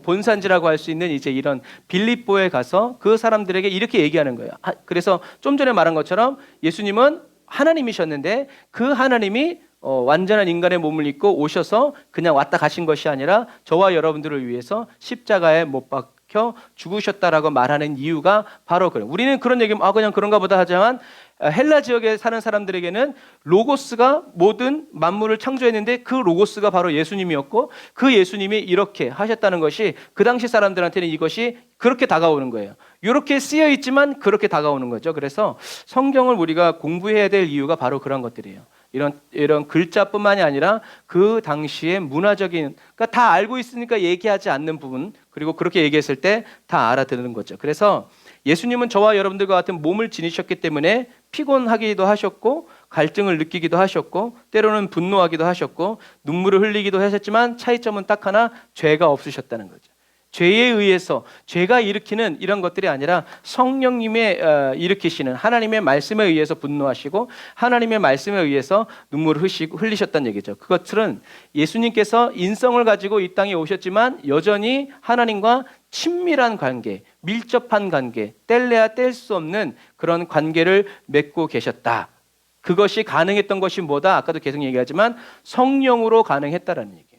본산지라고 할 수 있는 이제 이런 빌립보에 가서 그 사람들에게 이렇게 얘기하는 거예요. 그래서 좀 전에 말한 것처럼 예수님은 하나님이셨는데 그 하나님이 완전한 인간의 몸을 입고 오셔서 그냥 왔다 가신 것이 아니라 저와 여러분들을 위해서 십자가에 못 박혀 죽으셨다라고 말하는 이유가 바로 그래요. 우리는 그런 얘기면 그냥 그런가 보다 하지만 헬라 지역에 사는 사람들에게는 로고스가 모든 만물을 창조했는데 그 로고스가 바로 예수님이었고 그 예수님이 이렇게 하셨다는 것이 그 당시 사람들한테는 이것이 그렇게 다가오는 거예요. 이렇게 쓰여 있지만 그렇게 다가오는 거죠. 그래서 성경을 우리가 공부해야 될 이유가 바로 그런 것들이에요. 이런 글자뿐만이 아니라 그 당시의 문화적인, 그러니까 다 알고 있으니까 얘기하지 않는 부분, 그리고 그렇게 얘기했을 때 다 알아듣는 거죠. 그래서 예수님은 저와 여러분들과 같은 몸을 지니셨기 때문에 피곤하기도 하셨고 갈증을 느끼기도 하셨고 때로는 분노하기도 하셨고 눈물을 흘리기도 하셨지만 차이점은 딱 하나, 죄가 없으셨다는 거죠. 죄에 의해서 죄가 일으키는 이런 것들이 아니라 성령님의 일으키시는 하나님의 말씀에 의해서 분노하시고 하나님의 말씀에 의해서 눈물을 흘리셨다는 얘기죠. 그것들은 예수님께서 인성을 가지고 이 땅에 오셨지만 여전히 하나님과 친밀한 관계, 밀접한 관계, 뗄래야 뗄 수 없는 그런 관계를 맺고 계셨다. 그것이 가능했던 것이 뭐다? 아까도 계속 얘기하지만 성령으로 가능했다라는 얘기예요.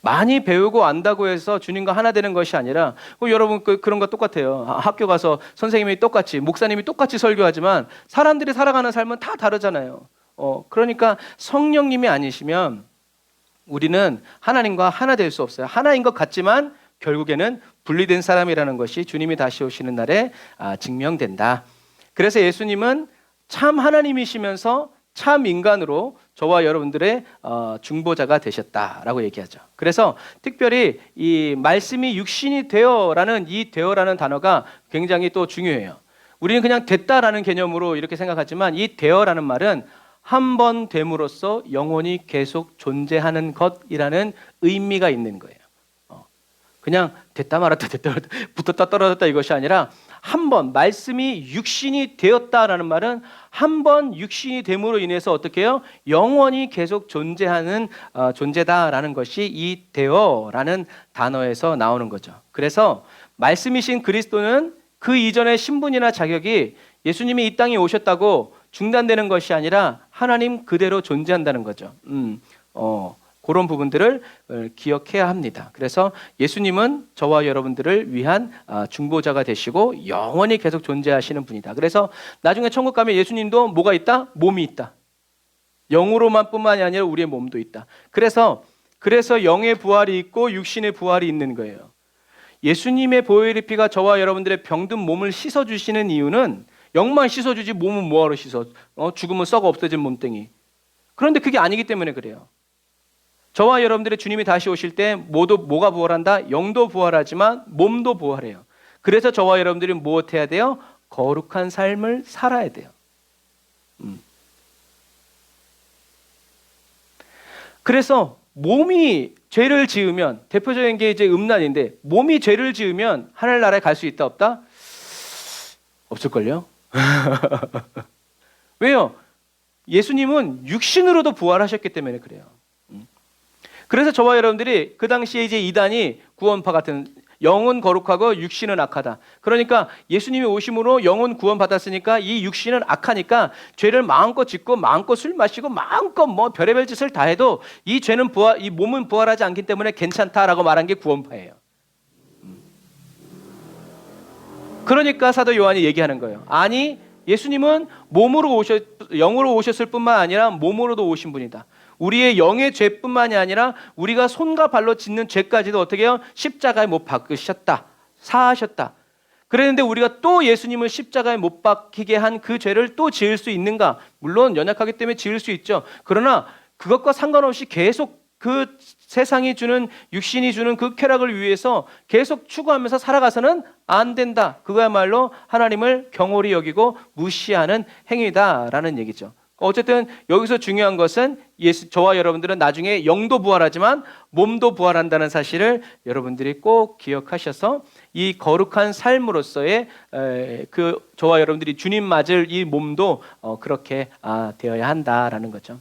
많이 배우고 안다고 해서 주님과 하나 되는 것이 아니라 여러분 그런 거 똑같아요. 학교 가서 선생님이 똑같이 목사님이 똑같이 설교하지만 사람들이 살아가는 삶은 다 다르잖아요. 그러니까 성령님이 아니시면 우리는 하나님과 하나 될 수 없어요. 하나인 것 같지만 결국에는 분리된 사람이라는 것이 주님이 다시 오시는 날에 증명된다. 그래서 예수님은 참 하나님이시면서 참 인간으로 저와 여러분들의 중보자가 되셨다라고 얘기하죠. 그래서 특별히 이 말씀이 육신이 되어라는 이 되어라는 단어가 굉장히 또 중요해요. 우리는 그냥 됐다라는 개념으로 이렇게 생각하지만 이 되어라는 말은 한 번 됨으로써 영원히 계속 존재하는 것이라는 의미가 있는 거예요. 그냥 됐다 말았다 됐다 말았다 붙었다 떨어졌다 이것이 아니라 한 번 말씀이 육신이 되었다라는 말은 한 번 육신이 됨으로 인해서 어떻게 해요? 영원히 계속 존재하는 존재다라는 것이 이 되어라는 단어에서 나오는 거죠. 그래서 말씀이신 그리스도는 그 이전의 신분이나 자격이 예수님이 이 땅에 오셨다고 중단되는 것이 아니라 하나님 그대로 존재한다는 거죠. 그런 부분들을 기억해야 합니다. 그래서 예수님은 저와 여러분들을 위한 중보자가 되시고 영원히 계속 존재하시는 분이다. 그래서 나중에 천국 가면 예수님도 뭐가 있다? 몸이 있다. 영으로만 뿐만이 아니라 우리의 몸도 있다. 그래서 영의 부활이 있고 육신의 부활이 있는 거예요. 예수님의 보혈의 피가 저와 여러분들의 병든 몸을 씻어주시는 이유는 영만 씻어주지 몸은 뭐하러 씻어? 죽으면 썩어 없어진 몸뚱이. 그런데 그게 아니기 때문에 그래요. 저와 여러분들의 주님이 다시 오실 때 모두 뭐가 부활한다? 영도 부활하지만 몸도 부활해요. 그래서 저와 여러분들이 무엇해야 돼요? 거룩한 삶을 살아야 돼요. 그래서 몸이 죄를 지으면, 대표적인 게 이제 음란인데, 몸이 죄를 지으면 하늘나라에 갈 수 있다 없다? 없을걸요? 왜요? 예수님은 육신으로도 부활하셨기 때문에 그래요. 그래서 저와 여러분들이 그 당시에 이제 이단이 구원파 같은, 영은 거룩하고 육신은 악하다. 그러니까 예수님이 오심으로 영은 구원받았으니까 이 육신은 악하니까 죄를 마음껏 짓고 마음껏 술 마시고 마음껏 뭐 별의별 짓을 다 해도 이 죄는 이 몸은 부활하지 않기 때문에 괜찮다라고 말한 게 구원파예요. 그러니까 사도 요한이 얘기하는 거예요. 아니, 예수님은 영으로 오셨을 뿐만 아니라 몸으로도 오신 분이다. 우리의 영의 죄뿐만이 아니라 우리가 손과 발로 짓는 죄까지도 어떻게 해요? 십자가에 못 박으셨다. 사하셨다. 그랬는데 우리가 또 예수님을 십자가에 못 박히게 한 그 죄를 또 지을 수 있는가? 물론 연약하기 때문에 지을 수 있죠. 그러나 그것과 상관없이 계속 그 세상이 주는, 육신이 주는 그 쾌락을 위해서 계속 추구하면서 살아가서는 안 된다. 그거야말로 하나님을 경홀히 여기고 무시하는 행위다라는 얘기죠. 어쨌든 여기서 중요한 것은 저와 여러분들은 나중에 영도 부활하지만 몸도 부활한다는 사실을 여러분들이 꼭 기억하셔서 이 거룩한 삶으로서의 그 저와 여러분들이 주님 맞을 이 몸도 그렇게 되어야 한다라는 거죠.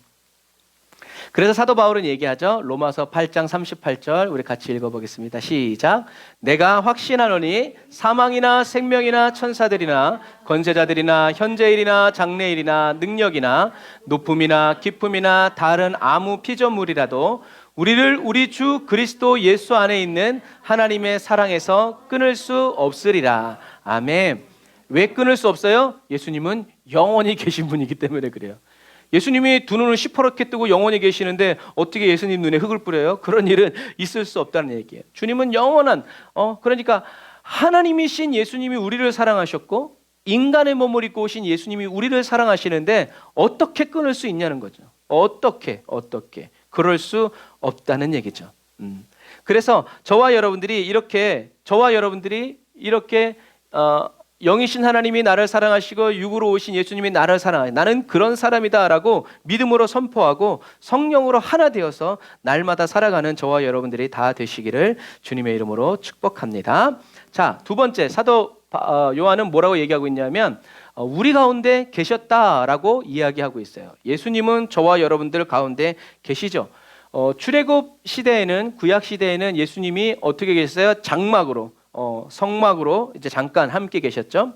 그래서 사도 바울은 얘기하죠. 로마서 8장 38절 우리 같이 읽어보겠습니다. 시작. 내가 확신하노니 사망이나 생명이나 천사들이나 권세자들이나 현재일이나 장래일이나 능력이나 높음이나 깊음이나 다른 아무 피조물이라도 우리를 우리 주 그리스도 예수 안에 있는 하나님의 사랑에서 끊을 수 없으리라. 아멘. 왜 끊을 수 없어요? 예수님은 영원히 계신 분이기 때문에 그래요. 예수님이 두 눈을 시퍼렇게 뜨고 영원히 계시는데 어떻게 예수님 눈에 흙을 뿌려요? 그런 일은 있을 수 없다는 얘기예요. 주님은 영원한, 그러니까 하나님이신 예수님이 우리를 사랑하셨고 인간의 몸을 입고 오신 예수님이 우리를 사랑하시는데 어떻게 끊을 수 있냐는 거죠. 어떻게 그럴 수 없다는 얘기죠. 그래서 저와 여러분들이 이렇게 영이신 하나님이 나를 사랑하시고 육으로 오신 예수님이 나를 사랑하여 나는 그런 사람이다라고 믿음으로 선포하고 성령으로 하나 되어서 날마다 살아가는 저와 여러분들이 다 되시기를 주님의 이름으로 축복합니다. 자, 두 번째 사도 요한은 뭐라고 얘기하고 있냐면 우리 가운데 계셨다라고 이야기하고 있어요. 예수님은 저와 여러분들 가운데 계시죠. 출애굽 시대에는, 구약 시대에는 예수님이 어떻게 계셨어요? 장막으로, 성막으로 이제 잠깐 함께 계셨죠.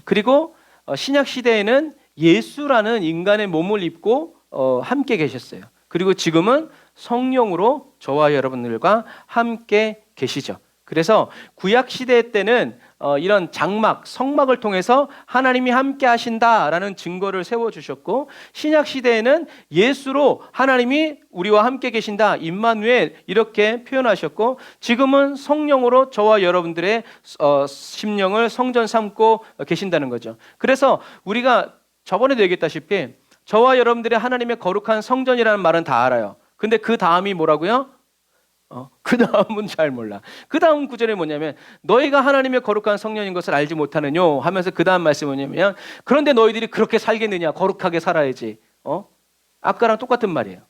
그리고 신약 시대에는 예수라는 인간의 몸을 입고 함께 계셨어요. 그리고 지금은 성령으로 저와 여러분들과 함께 계시죠. 그래서 구약 시대 때는 이런 장막, 성막을 통해서 하나님이 함께 하신다라는 증거를 세워주셨고, 신약 시대에는 예수로 하나님이 우리와 함께 계신다, 임마누엘 이렇게 표현하셨고, 지금은 성령으로 저와 여러분들의 심령을 성전 삼고 계신다는 거죠. 그래서 우리가 저번에도 얘기했다시피 저와 여러분들의 하나님의 거룩한 성전이라는 말은 다 알아요. 근데 그 다음이 뭐라고요? 그 다음은 잘 몰라. 그 다음 구절이 뭐냐면 너희가 하나님의 거룩한 성령인 것을 알지 못하느뇨 하면서 그 다음 말씀이 뭐냐면 그런데 너희들이 그렇게 살겠느냐, 거룩하게 살아야지. 아까랑 똑같은 말이에요.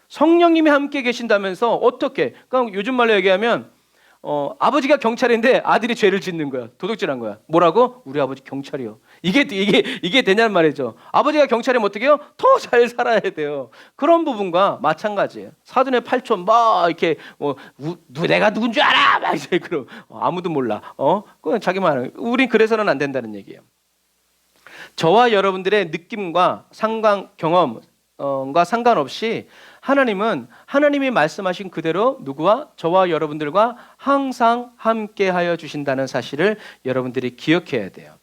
성령님이 함께 계신다면서 어떻게? 그러니까 요즘 말로 얘기하면 아버지가 경찰인데 아들이 죄를 짓는 거야. 도둑질한 거야. 뭐라고? 우리 아버지 경찰이요. 이게 되냐는 말이죠. 아버지가 경찰이면 어떻게 해요? 더 잘 살아야 돼요. 그런 부분과 마찬가지예요. 사돈의 팔촌 막 이렇게 내가 누군 줄 알아? 막 이제 그럼 아무도 몰라. 그건 자기만 하는. 우린 그래서는 안 된다는 얘기예요. 저와 여러분들의 느낌과 경험과 상관없이 하나님은 하나님이 말씀하신 그대로 누구와? 저와 여러분들과 항상 함께 하여 주신다는 사실을 여러분들이 기억해야 돼요.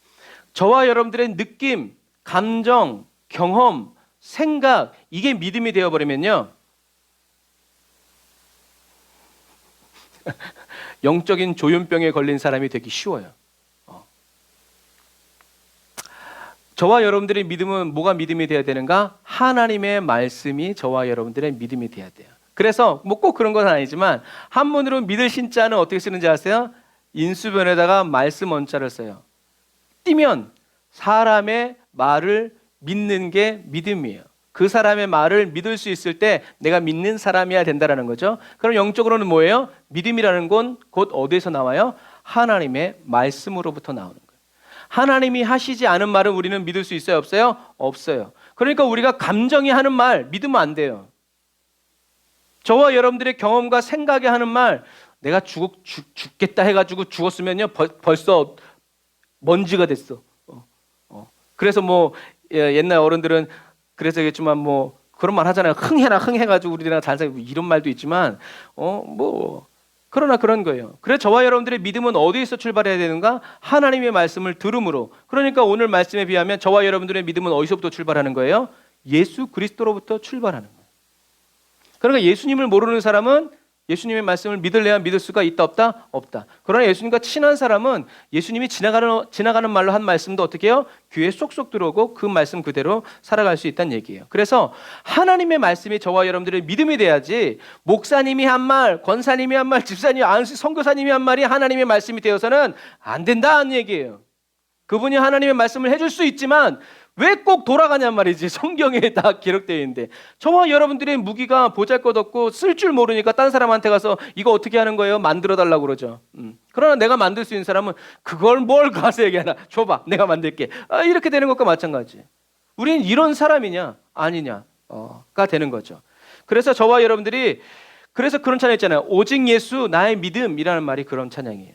저와 여러분들의 느낌, 감정, 경험, 생각, 이게 믿음이 되어버리면요 영적인 조현병에 걸린 사람이 되기 쉬워요. 저와 여러분들의 믿음은 뭐가 믿음이 돼야 되는가? 하나님의 말씀이 저와 여러분들의 믿음이 돼야 돼요. 그래서 뭐 꼭 그런 건 아니지만 한문으로 믿을 신자는 어떻게 쓰는지 아세요? 인수변에다가 말씀 원자를 써요. 띄면 사람의 말을 믿는 게 믿음이에요. 그 사람의 말을 믿을 수 있을 때 내가 믿는 사람이어야 된다는 거죠. 그럼 영적으로는 뭐예요? 믿음이라는 건 곧 어디에서 나와요? 하나님의 말씀으로부터 나오는 거예요. 하나님이 하시지 않은 말은 우리는 믿을 수 있어요? 없어요? 없어요. 그러니까 우리가 감정이 하는 말 믿으면 안 돼요. 저와 여러분들의 경험과 생각이 하는 말, 내가 죽겠다 해가지고 죽었으면요 벌써 먼지가 됐어. 그래서 뭐 옛날 어른들은 그래서겠지만 뭐 그런 말 하잖아요. 흥해가지고 우리나라 잘 살고 이런 말도 있지만 그러나 그런 거예요. 그래서 저와 여러분들의 믿음은 어디에서 출발해야 되는가? 하나님의 말씀을 들음으로. 그러니까 오늘 말씀에 비하면 저와 여러분들의 믿음은 어디서부터 출발하는 거예요? 예수 그리스도로부터 출발하는 거예요. 그러니까 예수님을 모르는 사람은 예수님의 말씀을 믿을래야 믿을 수가 있다 없다? 없다. 그러나 예수님과 친한 사람은 예수님이 지나가는 말로 한 말씀도 어떻게 해요? 귀에 쏙쏙 들어오고 그 말씀 그대로 살아갈 수 있다는 얘기예요. 그래서 하나님의 말씀이 저와 여러분들의 믿음이 돼야지 목사님이 한 말, 권사님이 한 말, 집사님, 안수 선교사님이 한 말이 하나님의 말씀이 되어서는 안 된다는 얘기예요. 그분이 하나님의 말씀을 해줄 수 있지만 왜 꼭 돌아가냔 말이지. 성경에 다 기록되어 있는데 저와 여러분들의 무기가 보잘것없고 쓸 줄 모르니까 딴 사람한테 가서 이거 어떻게 하는 거예요? 만들어 달라고 그러죠. 그러나 내가 만들 수 있는 사람은 그걸 뭘 가서 얘기하나? 줘봐, 내가 만들게. 이렇게 되는 것과 마찬가지. 우리는 이런 사람이냐 아니냐가 되는 거죠. 그래서 저와 여러분들이 그래서 그런 찬양 있잖아요. 오직 예수 나의 믿음이라는 말이 그런 찬양이에요.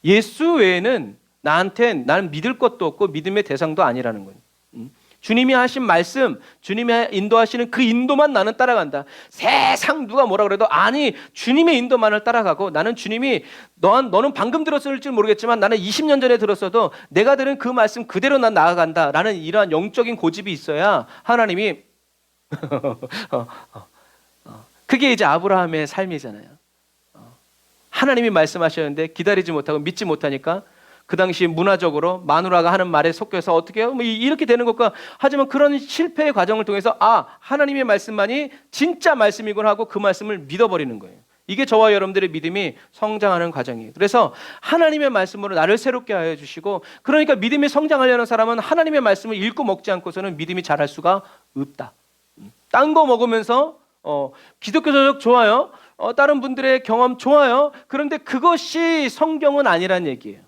예수 외에는 나는 믿을 것도 없고 믿음의 대상도 아니라는 거예요. 주님이 하신 말씀, 주님이 인도하시는 그 인도만 나는 따라간다. 세상 누가 뭐라 그래도 아니 주님의 인도만을 따라가고 나는 주님이 너는 방금 들었을지 모르겠지만 나는 20년 전에 들었어도 내가 들은 그 말씀 그대로 난 나아간다 라는 이러한 영적인 고집이 있어야 하나님이 그게 이제 아브라함의 삶이잖아요. 하나님이 말씀하셨는데 기다리지 못하고 믿지 못하니까 그 당시 문화적으로 마누라가 하는 말에 속여서 어떻게 해요? 이렇게 되는 것과 하지만 그런 실패의 과정을 통해서 하나님의 말씀만이 진짜 말씀이군 하고 그 말씀을 믿어버리는 거예요. 이게 저와 여러분들의 믿음이 성장하는 과정이에요. 그래서 하나님의 말씀으로 나를 새롭게 하여 주시고 그러니까 믿음이 성장하려는 사람은 하나님의 말씀을 읽고 먹지 않고서는 믿음이 자랄 수가 없다. 딴 거 먹으면서 기독교 저녁 좋아요. 다른 분들의 경험 좋아요. 그런데 그것이 성경은 아니란 얘기예요.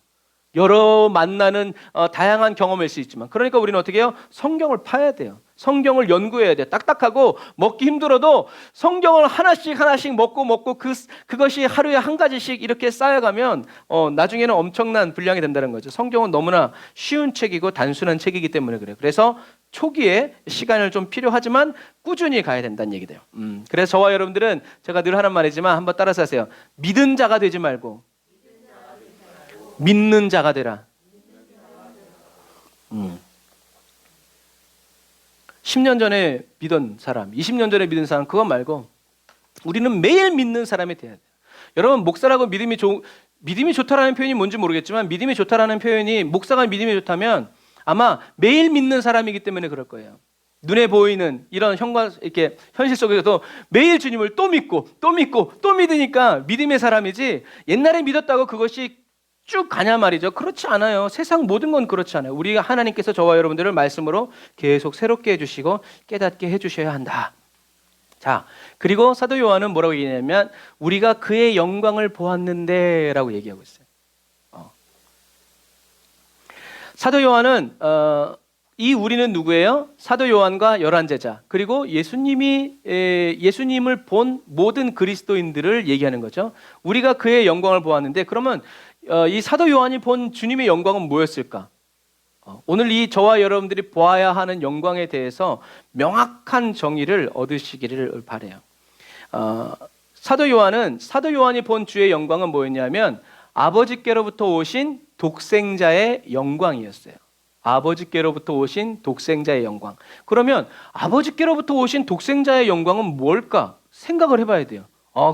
여러 만나는 다양한 경험일 수 있지만 그러니까 우리는 어떻게 해요? 성경을 파야 돼요. 성경을 연구해야 돼요. 딱딱하고 먹기 힘들어도 성경을 하나씩 먹고 그것이 하루에 한 가지씩 이렇게 쌓여가면 나중에는 엄청난 분량이 된다는 거죠. 성경은 너무나 쉬운 책이고 단순한 책이기 때문에 그래요. 그래서 초기에 시간을 좀 필요하지만 꾸준히 가야 된다는 얘기돼요. 그래서 저와 여러분들은 제가 늘 하는 말이지만 한번 따라서 하세요. 믿은 자가 되지 말고 믿는 자가 되라. 10년 전에 믿은 사람, 20년 전에 믿은 사람 그거 말고 우리는 매일 믿는 사람이 돼야 돼요. 여러분 목사라고 믿음이 좋다라는 표현이 뭔지 모르겠지만 믿음이 좋다라는 표현이 목사가 믿음이 좋다면 아마 매일 믿는 사람이기 때문에 그럴 거예요. 눈에 보이는 이런 이렇게 현실 속에서도 매일 주님을 또 믿고 또 믿으니까 믿음의 사람이지 옛날에 믿었다고 그것이 쭉 가냐 말이죠. 그렇지 않아요. 세상 모든 건 그렇지 않아요. 우리가 하나님께서 저와 여러분들을 말씀으로 계속 새롭게 해주시고 깨닫게 해주셔야 한다. 자, 그리고 사도 요한은 뭐라고 얘기하냐면 우리가 그의 영광을 보았는데 라고 얘기하고 있어요. 사도 요한은 이 우리는 누구예요? 사도 요한과 11제자 그리고 예수님을 본 모든 그리스도인들을 얘기하는 거죠. 우리가 그의 영광을 보았는데 그러면 이 사도 요한이 본 주님의 영광은 뭐였을까? 오늘 이 저와 여러분들이 보아야 하는 영광에 대해서 명확한 정의를 얻으시기를 바라요. 사도 요한이 본 주의 영광은 뭐였냐면 아버지께로부터 오신 독생자의 영광이었어요. 아버지께로부터 오신 독생자의 영광. 그러면 아버지께로부터 오신 독생자의 영광은 뭘까? 생각을 해봐야 돼요.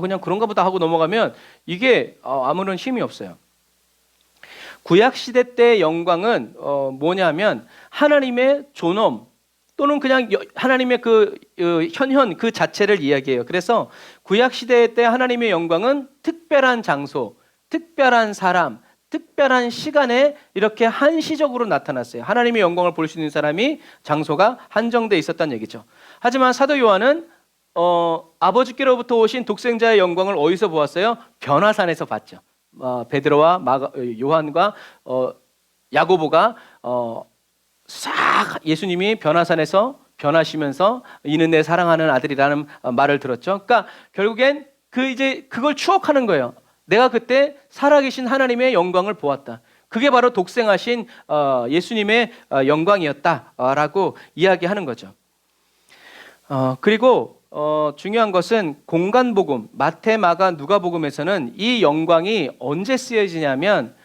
그냥 그런가 보다 하고 넘어가면 이게 아무런 힘이 없어요. 구약시대 때의 영광은 뭐냐면 하나님의 존엄 또는 그냥 하나님의 그 현현 그 자체를 이야기해요. 그래서 구약시대 때 하나님의 영광은 특별한 장소, 특별한 사람, 특별한 시간에 이렇게 한시적으로 나타났어요. 하나님의 영광을 볼 수 있는 사람이 장소가 한정돼 있었다는 얘기죠. 하지만 사도 요한은 아버지께로부터 오신 독생자의 영광을 어디서 보았어요? 변화산에서 봤죠. 베드로와 요한과 야고보가 싹 예수님이 변화산에서 변하시면서 이는 내 사랑하는 아들이라는 말을 들었죠. 그러니까 결국엔 그걸 추억하는 거예요. 내가 그때 살아계신 하나님의 영광을 보았다. 그게 바로 독생하신 예수님의 영광이었다라고 이야기하는 거죠. 그리고 중요한 것은 공간복음, 마태, 마가, 누가복음에서는 이 영광이 언제 쓰여지냐면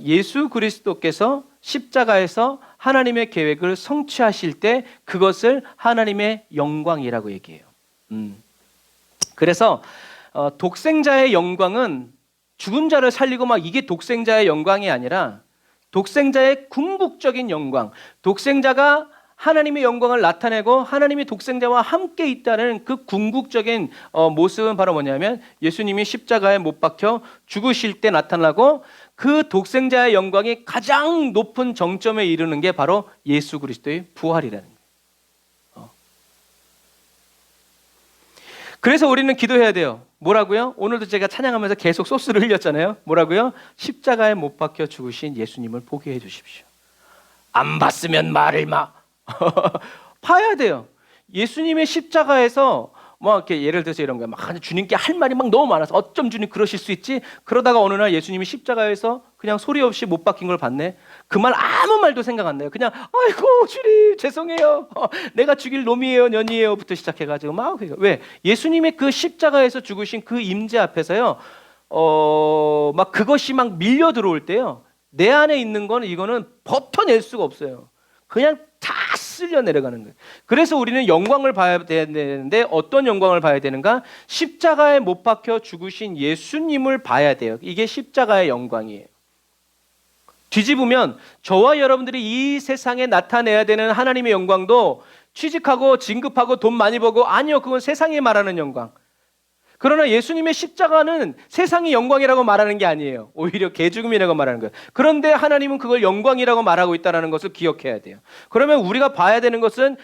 예수 그리스도께서 십자가에서 하나님의 계획을 성취하실 때 그것을 하나님의 영광이라고 얘기해요. 그래서 독생자의 영광은 죽은 자를 살리고 막 이게 독생자의 영광이 아니라 독생자의 궁극적인 영광, 독생자가 하나님의 영광을 나타내고 하나님이 독생자와 함께 있다는 그 궁극적인 모습은 바로 뭐냐면 예수님이 십자가에 못 박혀 죽으실 때 나타나고 그 독생자의 영광이 가장 높은 정점에 이르는 게 바로 예수 그리스도의 부활이라는 거예요. 그래서 우리는 기도해야 돼요. 뭐라고요? 오늘도 제가 찬양하면서 계속 소스를 흘렸잖아요. 뭐라고요? 십자가에 못 박혀 죽으신 예수님을 보게 해 주십시오. 안 봤으면 말을 마. 봐야 돼요. 예수님의 십자가에서 뭐 이렇게 예를 들어서 이런 거야. 막 주님께 할 말이 막 너무 많아서 어쩜 주님 그러실 수 있지? 그러다가 어느 날 예수님이 십자가에서 그냥 소리 없이 못 박힌 걸 봤네. 그 말 아무 말도 생각 안 나요. 그냥 아이고 주님 죄송해요. 내가 죽일 놈이에요, 년이에요부터 시작해가지고 막 왜 예수님의 그 십자가에서 죽으신 그 임재 앞에서요. 막 그것이 막 밀려 들어올 때요. 내 안에 있는 거는 이거는 버텨낼 수가 없어요. 그냥 다 쓸려 내려가는 거예요. 그래서 우리는 영광을 봐야 되는데 어떤 영광을 봐야 되는가? 십자가에 못 박혀 죽으신 예수님을 봐야 돼요. 이게 십자가의 영광이에요. 뒤집으면 저와 여러분들이 이 세상에 나타내야 되는 하나님의 영광도 취직하고 진급하고 돈 많이 벌고 아니요, 그건 세상이 말하는 영광. 그러나 예수님의 십자가는 세상이 영광이라고 말하는 게 아니에요. 오히려 개죽음이라고 말하는 거예요. 그런데 하나님은 그걸 영광이라고 말하고 있다는 것을 기억해야 돼요. 그러면 우리가 봐야 되는 것은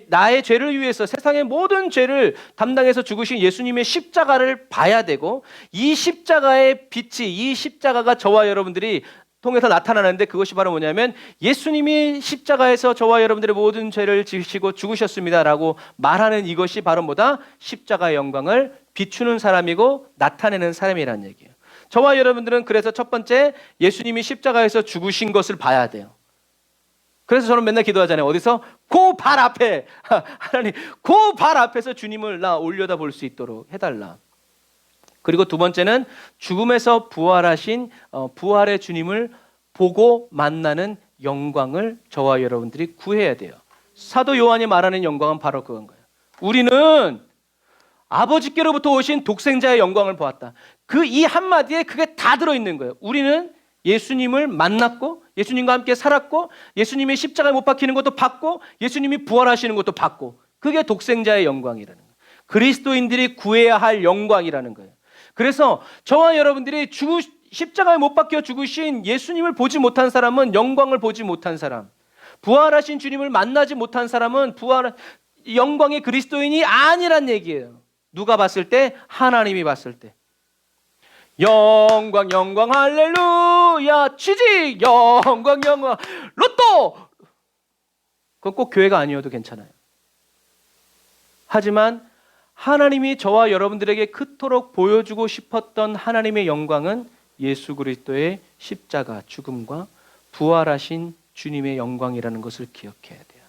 나의 죄를 위해서 세상의 모든 죄를 담당해서 죽으신 예수님의 십자가를 봐야 되고 이 십자가의 빛이 이 십자가가 저와 여러분들이 통해서 나타나는데 그것이 바로 뭐냐면 예수님이 십자가에서 저와 여러분들의 모든 죄를 지시고 죽으셨습니다라고 말하는 이것이 바로 뭐다? 십자가의 영광을 비추는 사람이고 나타내는 사람이라는 얘기예요. 저와 여러분들은 그래서 첫 번째 예수님이 십자가에서 죽으신 것을 봐야 돼요. 그래서 저는 맨날 기도하잖아요. 어디서? 그 발 앞에 하나님 그 발 앞에서 주님을 나 올려다 볼 수 있도록 해달라. 그리고 두 번째는 죽음에서 부활하신 부활의 주님을 보고 만나는 영광을 저와 여러분들이 구해야 돼요. 사도 요한이 말하는 영광은 바로 그건 거예요. 우리는 아버지께로부터 오신 독생자의 영광을 보았다. 그 이 한마디에 그게 다 들어있는 거예요. 우리는 예수님을 만났고 예수님과 함께 살았고 예수님이 십자가에 못 박히는 것도 봤고 예수님이 부활하시는 것도 봤고 그게 독생자의 영광이라는 거예요. 그리스도인들이 구해야 할 영광이라는 거예요. 그래서 저와 여러분들이 십자가에 못 박혀 죽으신 예수님을 보지 못한 사람은 영광을 보지 못한 사람, 부활하신 주님을 만나지 못한 사람은 영광의 그리스도인이 아니란 얘기예요. 누가 봤을 때? 하나님이 봤을 때. 영광 영광 할렐루야 취직 영광 영광 로또 그건 꼭 교회가 아니어도 괜찮아요. 하지만 하나님이 저와 여러분들에게 그토록 보여주고 싶었던 하나님의 영광은 예수 그리스도의 십자가 죽음과 부활하신 주님의 영광이라는 것을 기억해야 돼요.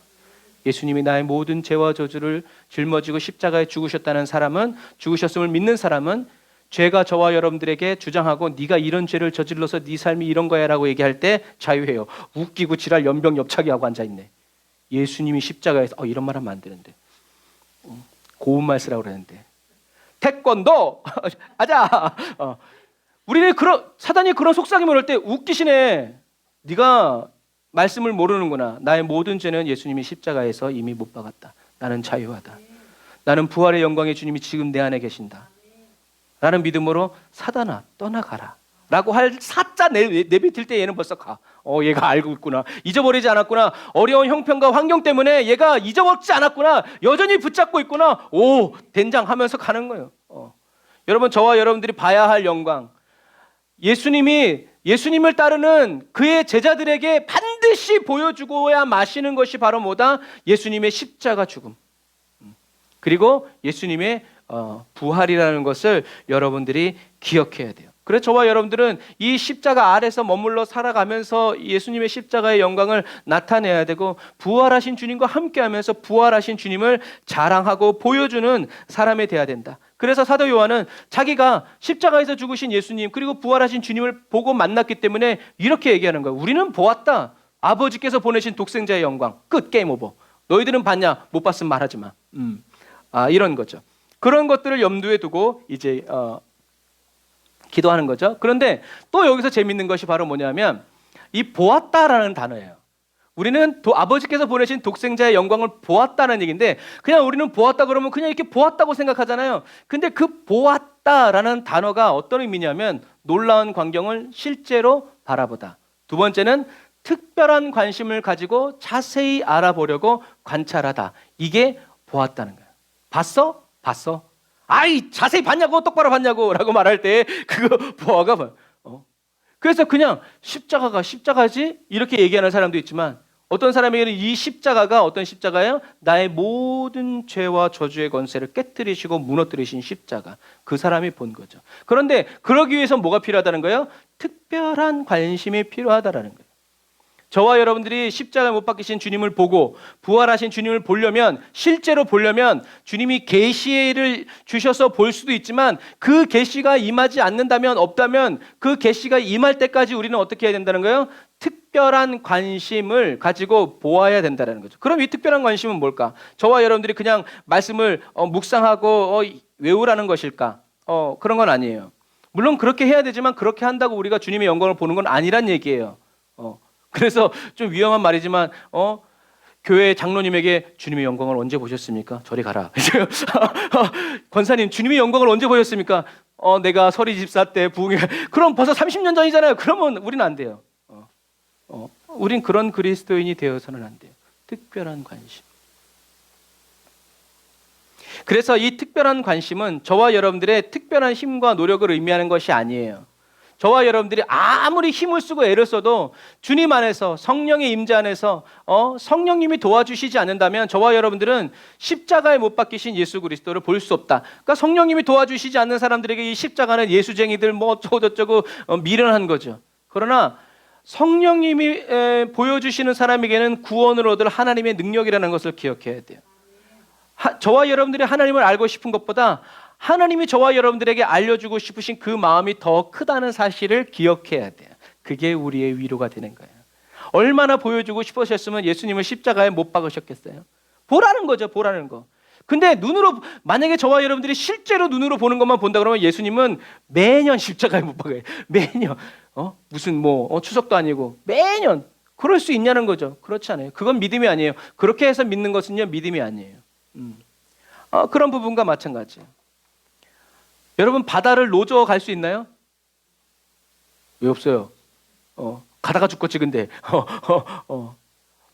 예수님이 나의 모든 죄와 저주를 짊어지고 십자가에 죽으셨다는 사람은, 죽으셨음을 믿는 사람은 죄가 저와 여러분들에게 주장하고 네가 이런 죄를 저질러서 네 삶이 이런 거야 라고 얘기할 때 자유해요. 웃기고 지랄 연병연착이하고 앉아있네. 예수님이 십자가에서 이런 말 하면 안 되는데 고운말 쓰라고 그러는데 태권도 아자 우리는 사단이 그런 속삭임을 할 때 웃기시네. 네가 말씀을 모르는구나. 나의 모든 죄는 예수님이 십자가에서 이미 못 박았다. 나는 자유하다. 나는 부활의 영광의 주님이 지금 내 안에 계신다. 라는 믿음으로 사단아 떠나가라. 라고 할 사자 내비칠 때 얘는 벌써 가. 얘가 알고 있구나. 잊어버리지 않았구나. 어려운 형편과 환경 때문에 얘가 잊어먹지 않았구나. 여전히 붙잡고 있구나. 오, 된장 하면서 가는 거예요. 여러분, 저와 여러분들이 봐야 할 영광. 예수님을 따르는 그의 제자들에게 반드시 보여주고야 마시는 것이 바로 뭐다? 예수님의 십자가 죽음. 그리고 예수님의 부활이라는 것을 여러분들이 기억해야 돼요. 그래서 저와 여러분들은 이 십자가 아래서 머물러 살아가면서 예수님의 십자가의 영광을 나타내야 되고, 부활하신 주님과 함께하면서 부활하신 주님을 자랑하고 보여주는 사람이 돼야 된다. 그래서 사도 요한은 자기가 십자가에서 죽으신 예수님 그리고 부활하신 주님을 보고 만났기 때문에 이렇게 얘기하는 거예요. 우리는 보았다. 아버지께서 보내신 독생자의 영광. 끝. 게임 오버. 너희들은 봤냐? 못 봤으면 말하지 마. 이런 거죠. 그런 것들을 염두에 두고 이제 기도하는 거죠. 그런데 또 여기서 재밌는 것이 바로 뭐냐면 이 보았다라는 단어예요. 우리는 아버지께서 보내신 독생자의 영광을 보았다는 얘기인데, 그냥 우리는 보았다 그러면 그냥 이렇게 보았다고 생각하잖아요. 근데 그 보았다라는 단어가 어떤 의미냐면 놀라운 광경을 실제로 바라보다. 두 번째는 특별한 관심을 가지고 자세히 알아보려고 관찰하다. 이게 보았다는 거예요. 봤어? 봤어. 아이, 자세히 봤냐고, 똑바로 봤냐고 라고 말할 때 그거 보아가 봐요. 그래서 그냥 십자가가 십자가지 이렇게 얘기하는 사람도 있지만, 어떤 사람에게는 이 십자가가 어떤 십자가예요? 나의 모든 죄와 저주의 권세를 깨뜨리시고 무너뜨리신 십자가. 그 사람이 본 거죠. 그런데 그러기 위해서 뭐가 필요하다는 거예요? 특별한 관심이 필요하다는 거예요. 저와 여러분들이 십자가에 못 박히신 주님을 보고 부활하신 주님을 보려면, 실제로 보려면 주님이 계시를 주셔서 볼 수도 있지만, 그 계시가 임하지 않는다면, 없다면 그 계시가 임할 때까지 우리는 어떻게 해야 된다는 거예요? 특별한 관심을 가지고 보아야 된다는 거죠. 그럼 이 특별한 관심은 뭘까? 저와 여러분들이 그냥 말씀을 묵상하고 외우라는 것일까? 그런 건 아니에요. 물론 그렇게 해야 되지만, 그렇게 한다고 우리가 주님의 영광을 보는 건 아니란 얘기예요. 그래서 좀 위험한 말이지만 교회 장로님에게 주님의 영광을 언제 보셨습니까? 저리 가라. 권사님, 주님의 영광을 언제 보셨습니까? 내가 서리 집사 때 부흥회. 그럼 벌써 30년 전이잖아요. 그러면 우리는 안 돼요. 우린 그런 그리스도인이 되어서는 안 돼요. 특별한 관심. 그래서 이 특별한 관심은 저와 여러분들의 특별한 힘과 노력을 의미하는 것이 아니에요. 저와 여러분들이 아무리 힘을 쓰고 애를 써도 주님 안에서, 성령의 임재 안에서 성령님이 도와주시지 않는다면 저와 여러분들은 십자가에 못 박히신 예수 그리스도를 볼 수 없다. 그러니까 성령님이 도와주시지 않는 사람들에게 이 십자가는 예수쟁이들 뭐 어쩌고저쩌고 미련한 거죠. 그러나 성령님이 보여주시는 사람에게는 구원을 얻을 하나님의 능력이라는 것을 기억해야 돼요. 저와 여러분들이 하나님을 알고 싶은 것보다 하나님이 저와 여러분들에게 알려주고 싶으신 그 마음이 더 크다는 사실을 기억해야 돼요. 그게 우리의 위로가 되는 거예요. 얼마나 보여주고 싶으셨으면 예수님을 십자가에 못 박으셨겠어요? 보라는 거죠, 보라는 거. 근데 눈으로, 만약에 저와 여러분들이 실제로 눈으로 보는 것만 본다 그러면 예수님은 매년 십자가에 못 박아요. 매년. 무슨 추석도 아니고 매년. 그럴 수 있냐는 거죠. 그렇지 않아요. 그건 믿음이 아니에요. 그렇게 해서 믿는 것은요, 믿음이 아니에요. 그런 부분과 마찬가지예요. 여러분, 바다를 노저 갈 수 있나요? 왜 없어요? 가다가 죽겠지 근데.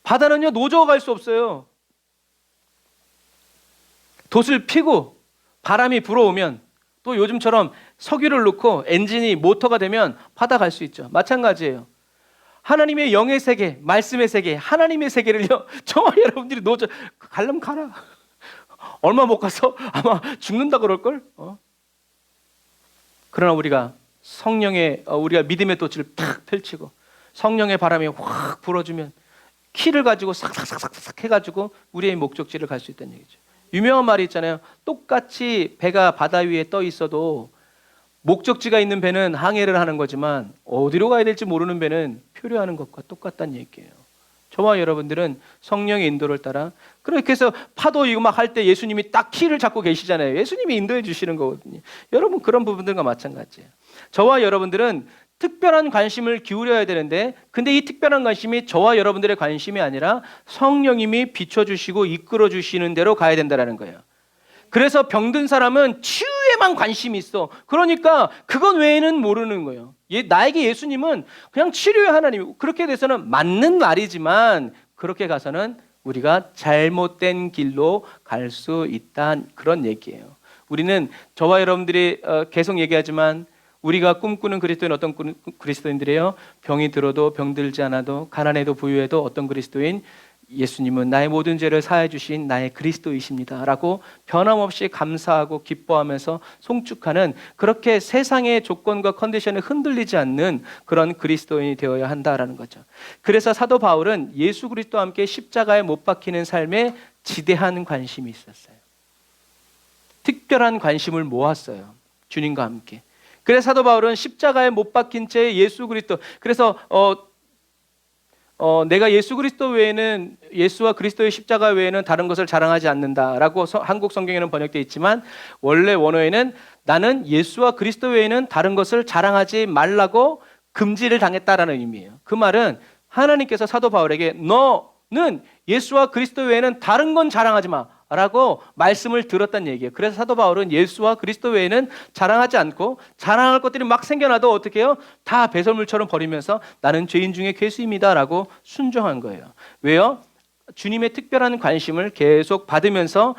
바다는요, 노저 갈 수 없어요. 돛을 피고 바람이 불어오면, 또 요즘처럼 석유를 넣고 엔진이 모터가 되면 바다 갈 수 있죠. 마찬가지예요. 하나님의 영의 세계, 말씀의 세계, 하나님의 세계를요, 저와 여러분들이 노저 가려면 가라. 얼마 못 가서 아마 죽는다 그럴걸? 그러나 우리가 우리가 믿음의 돛을 탁 펼치고 성령의 바람이 확 불어주면 키를 가지고 싹싹싹싹 해가지고 우리의 목적지를 갈 수 있다는 얘기죠. 유명한 말이 있잖아요. 똑같이 배가 바다 위에 떠 있어도 목적지가 있는 배는 항해를 하는 거지만 어디로 가야 될지 모르는 배는 표류하는 것과 똑같다는 얘기예요. 저와 여러분들은 성령의 인도를 따라, 그렇게 해서 파도 이거 막 할 때 예수님이 딱 키를 잡고 계시잖아요. 예수님이 인도해 주시는 거거든요. 여러분, 그런 부분들과 마찬가지예요. 저와 여러분들은 특별한 관심을 기울여야 되는데, 근데 이 특별한 관심이 저와 여러분들의 관심이 아니라 성령님이 비춰주시고 이끌어주시는 대로 가야 된다는 거예요. 그래서 병든 사람은 치유에만 관심이 있어. 그러니까 그것 외에는 모르는 거예요. 나에게 예수님은 그냥 치료의 하나님이고, 그렇게 돼서는 맞는 말이지만 그렇게 가서는 우리가 잘못된 길로 갈 수 있다는 그런 얘기예요. 우리는 저와 여러분들이 계속 얘기하지만 우리가 꿈꾸는 그리스도인 어떤 그리스도인들이에요? 병이 들어도 병들지 않아도 가난해도 부유해도 어떤 그리스도인? 예수님은 나의 모든 죄를 사해 주신 나의 그리스도이십니다 라고 변함없이 감사하고 기뻐하면서 송축하는, 그렇게 세상의 조건과 컨디션에 흔들리지 않는 그런 그리스도인이 되어야 한다라는 거죠. 그래서 사도 바울은 예수 그리스도와 함께 십자가에 못 박히는 삶에 지대한 관심이 있었어요. 특별한 관심을 모았어요. 주님과 함께. 그래서 사도 바울은 십자가에 못 박힌 채 예수 그리스도, 그래서 내가 예수 그리스도 외에는, 예수와 그리스도의 십자가 외에는 다른 것을 자랑하지 않는다라고 한국 성경에는 번역되어 있지만, 원래 원어에는 나는 예수와 그리스도 외에는 다른 것을 자랑하지 말라고 금지를 당했다라는 의미예요. 그 말은 하나님께서 사도 바울에게 너는 예수와 그리스도 외에는 다른 건 자랑하지 마 라고 말씀을 들었다는 얘기예요. 그래서 사도 바울은 예수와 그리스도 외에는 자랑하지 않고, 자랑할 것들이 막 생겨나도 어떻게 해요? 다 배설물처럼 버리면서 나는 죄인 중에 괴수입니다 라고 순종한 거예요. 왜요? 주님의 특별한 관심을 계속 받으면서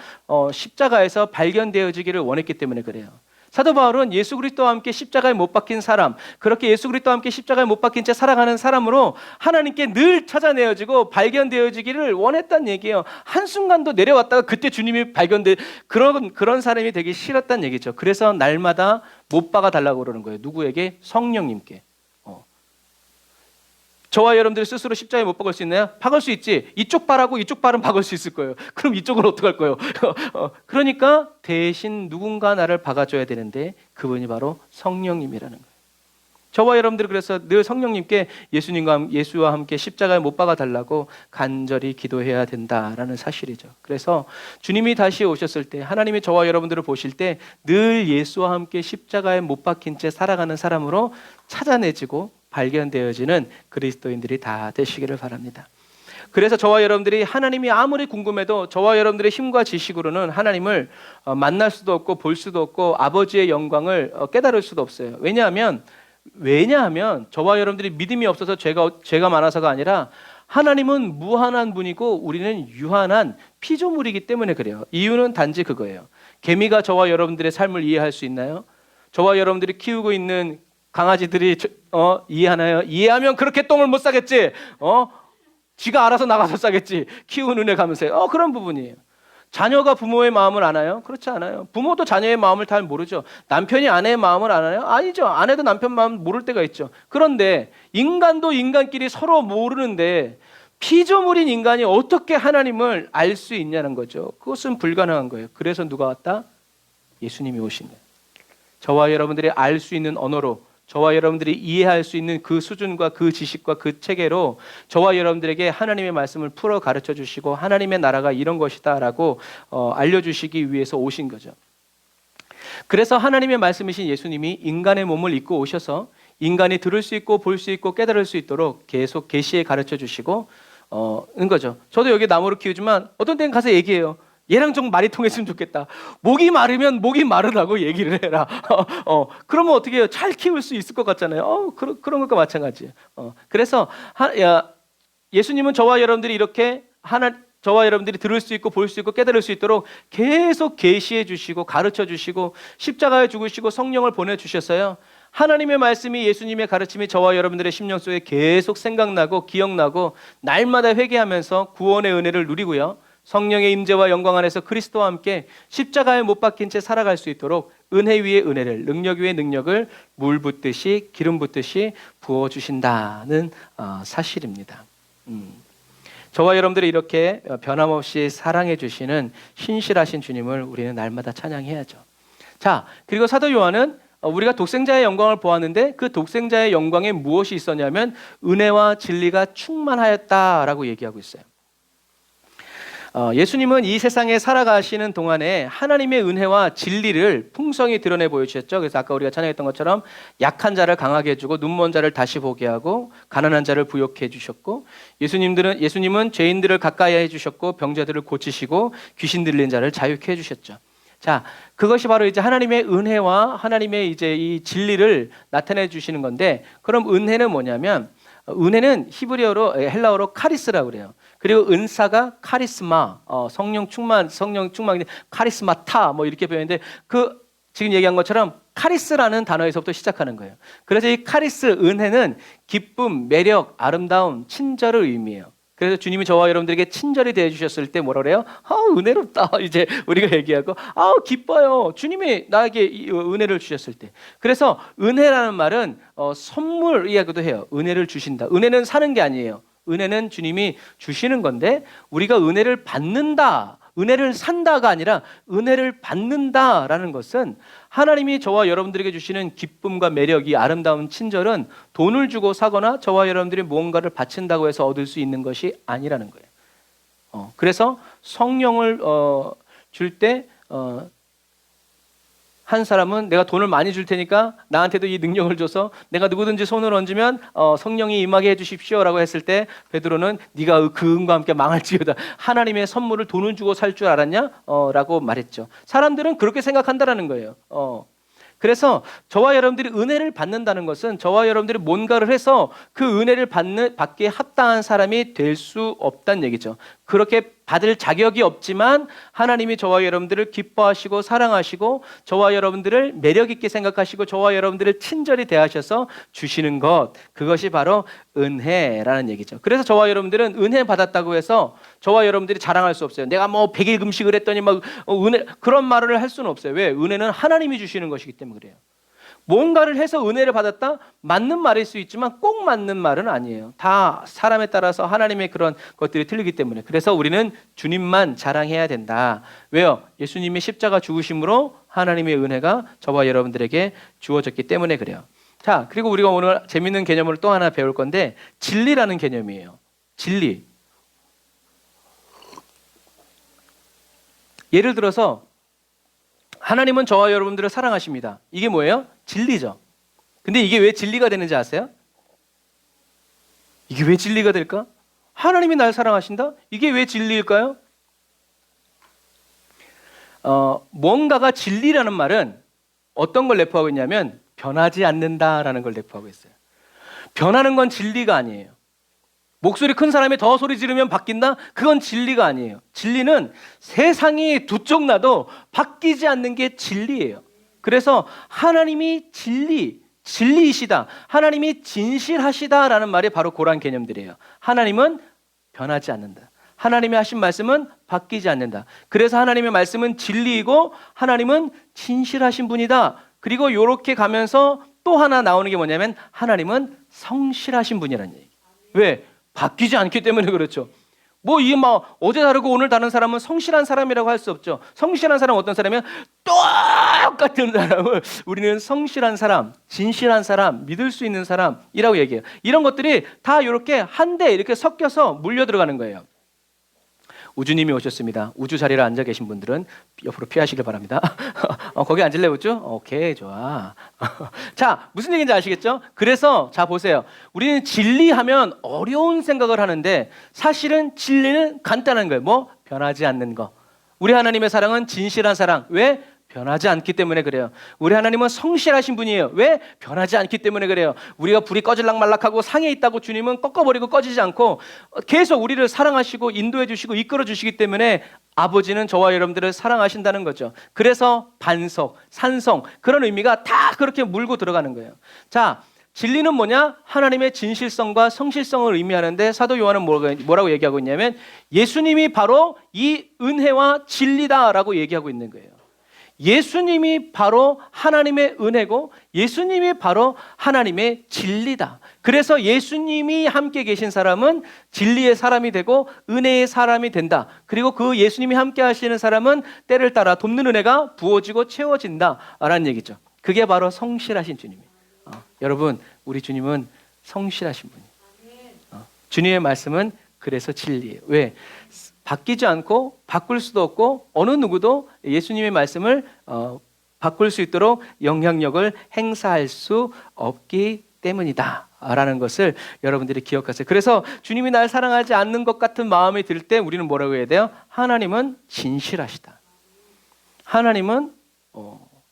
십자가에서 발견되어지기를 원했기 때문에 그래요. 사도 바울은 예수 그리스도와 함께 십자가에 못 박힌 사람, 그렇게 예수 그리스도와 함께 십자가에 못 박힌 채 살아가는 사람으로 하나님께 늘 찾아내어지고 발견되어지기를 원했다는 얘기예요. 한순간도 내려왔다가 그때 주님이 그런 사람이 되기 싫었다는 얘기죠. 그래서 날마다 못 박아 달라고 그러는 거예요. 누구에게? 성령님께. 저와 여러분들이 스스로 십자가에 못 박을 수 있나요? 박을 수 있지. 이쪽 발하고 이쪽 발은 박을 수 있을 거예요. 그럼 이쪽은 어떡할 거예요? 그러니까 대신 누군가 나를 박아줘야 되는데 그분이 바로 성령님이라는 거예요. 저와 여러분들이 그래서 늘 성령님께 예수와 함께 십자가에 못 박아 달라고 간절히 기도해야 된다라는 사실이죠. 그래서 주님이 다시 오셨을 때, 하나님이 저와 여러분들을 보실 때 늘 예수와 함께 십자가에 못 박힌 채 살아가는 사람으로 찾아내지고 발견되어지는 그리스도인들이 다 되시기를 바랍니다. 그래서 저와 여러분들이 하나님이 아무리 궁금해도 저와 여러분들의 힘과 지식으로는 하나님을 만날 수도 없고 볼 수도 없고 아버지의 영광을 깨달을 수도 없어요. 왜냐하면 저와 여러분들이 믿음이 없어서 죄가 많아서가 아니라 하나님은 무한한 분이고 우리는 유한한 피조물이기 때문에 그래요. 이유는 단지 그거예요. 개미가 저와 여러분들의 삶을 이해할 수 있나요? 저와 여러분들이 키우고 있는 강아지들이 이해하나요? 이해하면 그렇게 똥을 못 싸겠지. 지가 알아서 나가서 싸겠지. 키우는 애 가면서. 그런 부분이에요. 자녀가 부모의 마음을 아나요? 그렇지 않아요. 부모도 자녀의 마음을 잘 모르죠. 남편이 아내의 마음을 아나요? 아니죠. 아내도 남편 마음 모를 때가 있죠. 그런데 인간도 인간끼리 서로 모르는데 피조물인 인간이 어떻게 하나님을 알 수 있냐는 거죠. 그것은 불가능한 거예요. 그래서 누가 왔다? 예수님이 오신 거예요. 저와 여러분들이 알 수 있는 언어로, 저와 여러분들이 이해할 수 있는 그 수준과 그 지식과 그 체계로 저와 여러분들에게 하나님의 말씀을 풀어 가르쳐 주시고 하나님의 나라가 이런 것이다 라고 알려주시기 위해서 오신 거죠. 그래서 하나님의 말씀이신 예수님이 인간의 몸을 입고 오셔서 인간이 들을 수 있고 볼 수 있고 깨달을 수 있도록 계속 계시에 가르쳐 주시고 는 거죠. 저도 여기 나무를 키우지만 어떤 때는 가서 얘기해요. 얘랑 좀 말이 통했으면 좋겠다. 목이 마르면 목이 마르다고 얘기를 해라. 그러면 어떻게 해요? 잘 키울 수 있을 것 같잖아요. 그런 것과 마찬가지예요. 그래서 예수님은 저와 여러분들이 이렇게 저와 여러분들이 들을 수 있고 볼 수 있고 깨달을 수 있도록 계속 계시해 주시고 가르쳐 주시고 십자가에 죽으시고 성령을 보내주셨어요. 하나님의 말씀이, 예수님의 가르침이 저와 여러분들의 심령 속에 계속 생각나고 기억나고 날마다 회개하면서 구원의 은혜를 누리고요. 성령의 임재와 영광 안에서 그리스도와 함께 십자가에 못 박힌 채 살아갈 수 있도록 은혜 위에 은혜를, 능력 위에 능력을 물 붓듯이 기름 붓듯이 부어주신다는 사실입니다. 저와 여러분들이 이렇게 변함없이 사랑해 주시는 신실하신 주님을 우리는 날마다 찬양해야죠. 자, 그리고 사도 요한은 우리가 독생자의 영광을 보았는데 그 독생자의 영광에 무엇이 있었냐면 은혜와 진리가 충만하였다라고 얘기하고 있어요. 예수님은 이 세상에 살아가시는 동안에 하나님의 은혜와 진리를 풍성히 드러내 보여주셨죠. 그래서 아까 우리가 찬양했던 것처럼 약한 자를 강하게 해주고 눈먼 자를 다시 보게 하고 가난한 자를 부욕해 주셨고, 예수님은 죄인들을 가까이 해주셨고 병자들을 고치시고 귀신 들린 자를 자유케 해주셨죠. 자, 그것이 바로 이제 하나님의 은혜와 하나님의 이제 이 진리를 나타내 주시는 건데, 그럼 은혜는 뭐냐면, 은혜는 히브리어로 헬라어로 카리스라고 그래요. 그리고 은사가 카리스마, 성령 충만 카리스마타 뭐 이렇게 표현했는데, 그 지금 얘기한 것처럼 카리스라는 단어에서부터 시작하는 거예요. 그래서 이 카리스 은혜는 기쁨, 매력, 아름다움, 친절을 의미해요. 그래서 주님이 저와 여러분들에게 친절히 대해 주셨을 때 뭐라 그래요? 은혜롭다. 이제 우리가 얘기하고 기뻐요. 주님이 나에게 이 은혜를 주셨을 때. 그래서 은혜라는 말은 선물 이야기도 해요. 은혜를 주신다. 은혜는 사는 게 아니에요. 은혜는 주님이 주시는 건데, 우리가 은혜를 받는다, 은혜를 산다가 아니라 은혜를 받는다라는 것은, 하나님이 저와 여러분들에게 주시는 기쁨과 매력이 아름다운 친절은 돈을 주고 사거나 저와 여러분들이 무언가를 바친다고 해서 얻을 수 있는 것이 아니라는 거예요. 그래서 성령을 줄 때 한 사람은 내가 돈을 많이 줄 테니까 나한테도 이 능력을 줘서 내가 누구든지 손을 얹으면 성령이 임하게 해주십시오라고 했을 때, 베드로는 네가 그 은과 함께 망할지어다. 하나님의 선물을 돈을 주고 살 줄 알았냐? 라고 말했죠. 사람들은 그렇게 생각한다라는 거예요. 그래서 저와 여러분들이 은혜를 받는다는 것은 저와 여러분들이 뭔가를 해서 그 은혜를 받기에 합당한 사람이 될 수 없다는 얘기죠. 그렇게 받을 자격이 없지만 하나님이 저와 여러분들을 기뻐하시고 사랑하시고 저와 여러분들을 매력 있게 생각하시고 저와 여러분들을 친절히 대하셔서 주시는 것, 그것이 바로 은혜라는 얘기죠. 그래서 저와 여러분들은 은혜 받았다고 해서 저와 여러분들이 자랑할 수 없어요. 내가 뭐 100일 금식을 했더니 막 은혜, 그런 말을 할 수는 없어요. 왜? 은혜는 하나님이 주시는 것이기 때문에 그래요. 뭔가를 해서 은혜를 받았다? 맞는 말일 수 있지만 꼭 맞는 말은 아니에요. 다 사람에 따라서 하나님의 그런 것들이 틀리기 때문에. 그래서 우리는 주님만 자랑해야 된다. 왜요? 예수님이 십자가 죽으심으로 하나님의 은혜가 저와 여러분들에게 주어졌기 때문에 그래요. 자, 그리고 우리가 오늘 재밌는 개념을 또 하나 배울 건데, 진리라는 개념이에요. 진리. 예를 들어서 하나님은 저와 여러분들을 사랑하십니다. 이게 뭐예요? 진리죠. 근데 이게 왜 진리가 되는지 아세요? 이게 왜 진리가 될까? 하나님이 날 사랑하신다? 이게 왜 진리일까요? 뭔가가 진리라는 말은 어떤 걸 내포하고 있냐면 변하지 않는다라는 걸 내포하고 있어요. 변하는 건 진리가 아니에요. 목소리 큰 사람이 더 소리 지르면 바뀐다? 그건 진리가 아니에요. 진리는 세상이 두 쪽 나도 바뀌지 않는 게 진리예요. 그래서 하나님이 진리이시다. 하나님이 진실하시다라는 말이 바로 그런 개념들이에요. 하나님은 변하지 않는다. 하나님이 하신 말씀은 바뀌지 않는다. 그래서 하나님의 말씀은 진리이고 하나님은 진실하신 분이다. 그리고 이렇게 가면서 또 하나 나오는 게 뭐냐면 하나님은 성실하신 분이라는 얘기. 왜? 바뀌지 않기 때문에 그렇죠. 뭐 이게 막 어제 다르고 오늘 다른 사람은 성실한 사람이라고 할 수 없죠. 성실한 사람은 어떤 사람이면 똑같은 사람을 우리는 성실한 사람, 진실한 사람, 믿을 수 있는 사람이라고 얘기해요. 이런 것들이 다 이렇게 한데 이렇게 섞여서 물려 들어가는 거예요. 우주님이 오셨습니다. 우주 자리에 앉아 계신 분들은 옆으로 피하시길 바랍니다. 거기 앉을래 우주? 오케이, 좋아. 자, 무슨 얘기인지 아시겠죠? 그래서 자 보세요. 우리는 진리하면 어려운 생각을 하는데 사실은 진리는 간단한 거예요. 뭐? 변하지 않는 거. 우리 하나님의 사랑은 진실한 사랑. 왜? 변하지 않기 때문에 그래요. 우리 하나님은 성실하신 분이에요. 왜? 변하지 않기 때문에 그래요. 우리가 불이 꺼질락 말락하고 상해 있다고 주님은 꺾어버리고 꺼지지 않고 계속 우리를 사랑하시고 인도해 주시고 이끌어 주시기 때문에 아버지는 저와 여러분들을 사랑하신다는 거죠. 그래서 반석, 산성 그런 의미가 다 그렇게 물고 들어가는 거예요. 자, 진리는 뭐냐? 하나님의 진실성과 성실성을 의미하는데 사도 요한은 뭐라고 얘기하고 있냐면 예수님이 바로 이 은혜와 진리다라고 얘기하고 있는 거예요. 예수님이 바로 하나님의 은혜고 예수님이 바로 하나님의 진리다. 그래서 예수님이 함께 계신 사람은 진리의 사람이 되고 은혜의 사람이 된다. 그리고 그 예수님이 함께 하시는 사람은 때를 따라 돕는 은혜가 부어지고 채워진다라는 얘기죠. 그게 바로 성실하신 주님이에요. 여러분, 우리 주님은 성실하신 분이에요. 주님의 말씀은 그래서 진리예요. 왜? 바뀌지 않고 바꿀 수도 없고 어느 누구도 예수님의 말씀을 바꿀 수 있도록 영향력을 행사할 수 없기 때문이다 라는 것을 여러분들이 기억하세요. 그래서 주님이 날 사랑하지 않는 것 같은 마음이 들 때 우리는 뭐라고 해야 돼요? 하나님은 진실하시다. 하나님은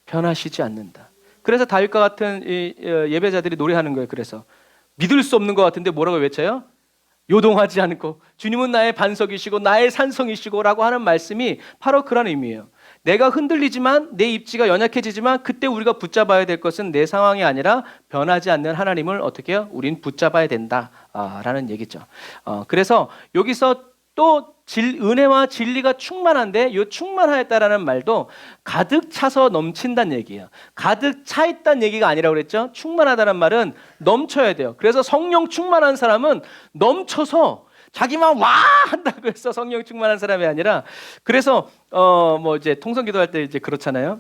변하시지 않는다. 그래서 다윗과 같은 이 예배자들이 노래하는 거예요. 그래서 믿을 수 없는 것 같은데 뭐라고 외쳐요? 요동하지 않고 주님은 나의 반석이시고 나의 산성이시고 라고 하는 말씀이 바로 그런 의미예요. 내가 흔들리지만 내 입지가 연약해지지만 그때 우리가 붙잡아야 될 것은 내 상황이 아니라 변하지 않는 하나님을 어떻게 해요? 우린 붙잡아야 된다라는 얘기죠. 그래서 여기서 또 은혜와 진리가 충만한데 이 충만하였다라는 말도 가득 차서 넘친다는 얘기예요. 가득 차 있다는 얘기가 아니라고 그랬죠. 충만하다는 말은 넘쳐야 돼요. 그래서 성령 충만한 사람은 넘쳐서 자기만 와 한다고 해서 성령 충만한 사람이 아니라 그래서 뭐 이제 통성 기도할 때 이제 그렇잖아요.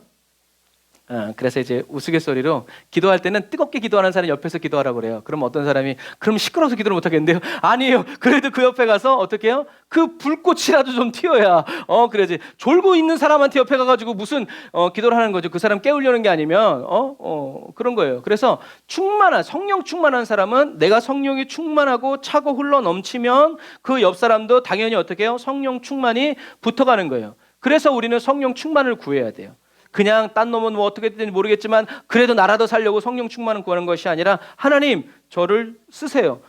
그래서 이제 우스갯소리로 기도할 때는 뜨겁게 기도하는 사람이 옆에서 기도하라고 그래요. 그럼 어떤 사람이 그럼 시끄러워서 기도를 못 하겠는데요? 아니에요. 그래도 그 옆에 가서 어떻게 해요? 그 불꽃이라도 좀 튀어야 그래야지. 졸고 있는 사람한테 옆에 가가지고 무슨 기도를 하는 거죠. 그 사람 깨우려는 게 아니면 그런 거예요. 그래서 성령 충만한 사람은 내가 성령이 충만하고 차고 흘러 넘치면 그 옆 사람도 당연히 어떻게 해요? 성령 충만이 붙어가는 거예요. 그래서 우리는 성령 충만을 구해야 돼요. 그냥 딴 놈은 뭐 어떻게 됐는지 모르겠지만 그래도 나라도 살려고 성령 충만을 구하는 것이 아니라 하나님 저를 쓰세요.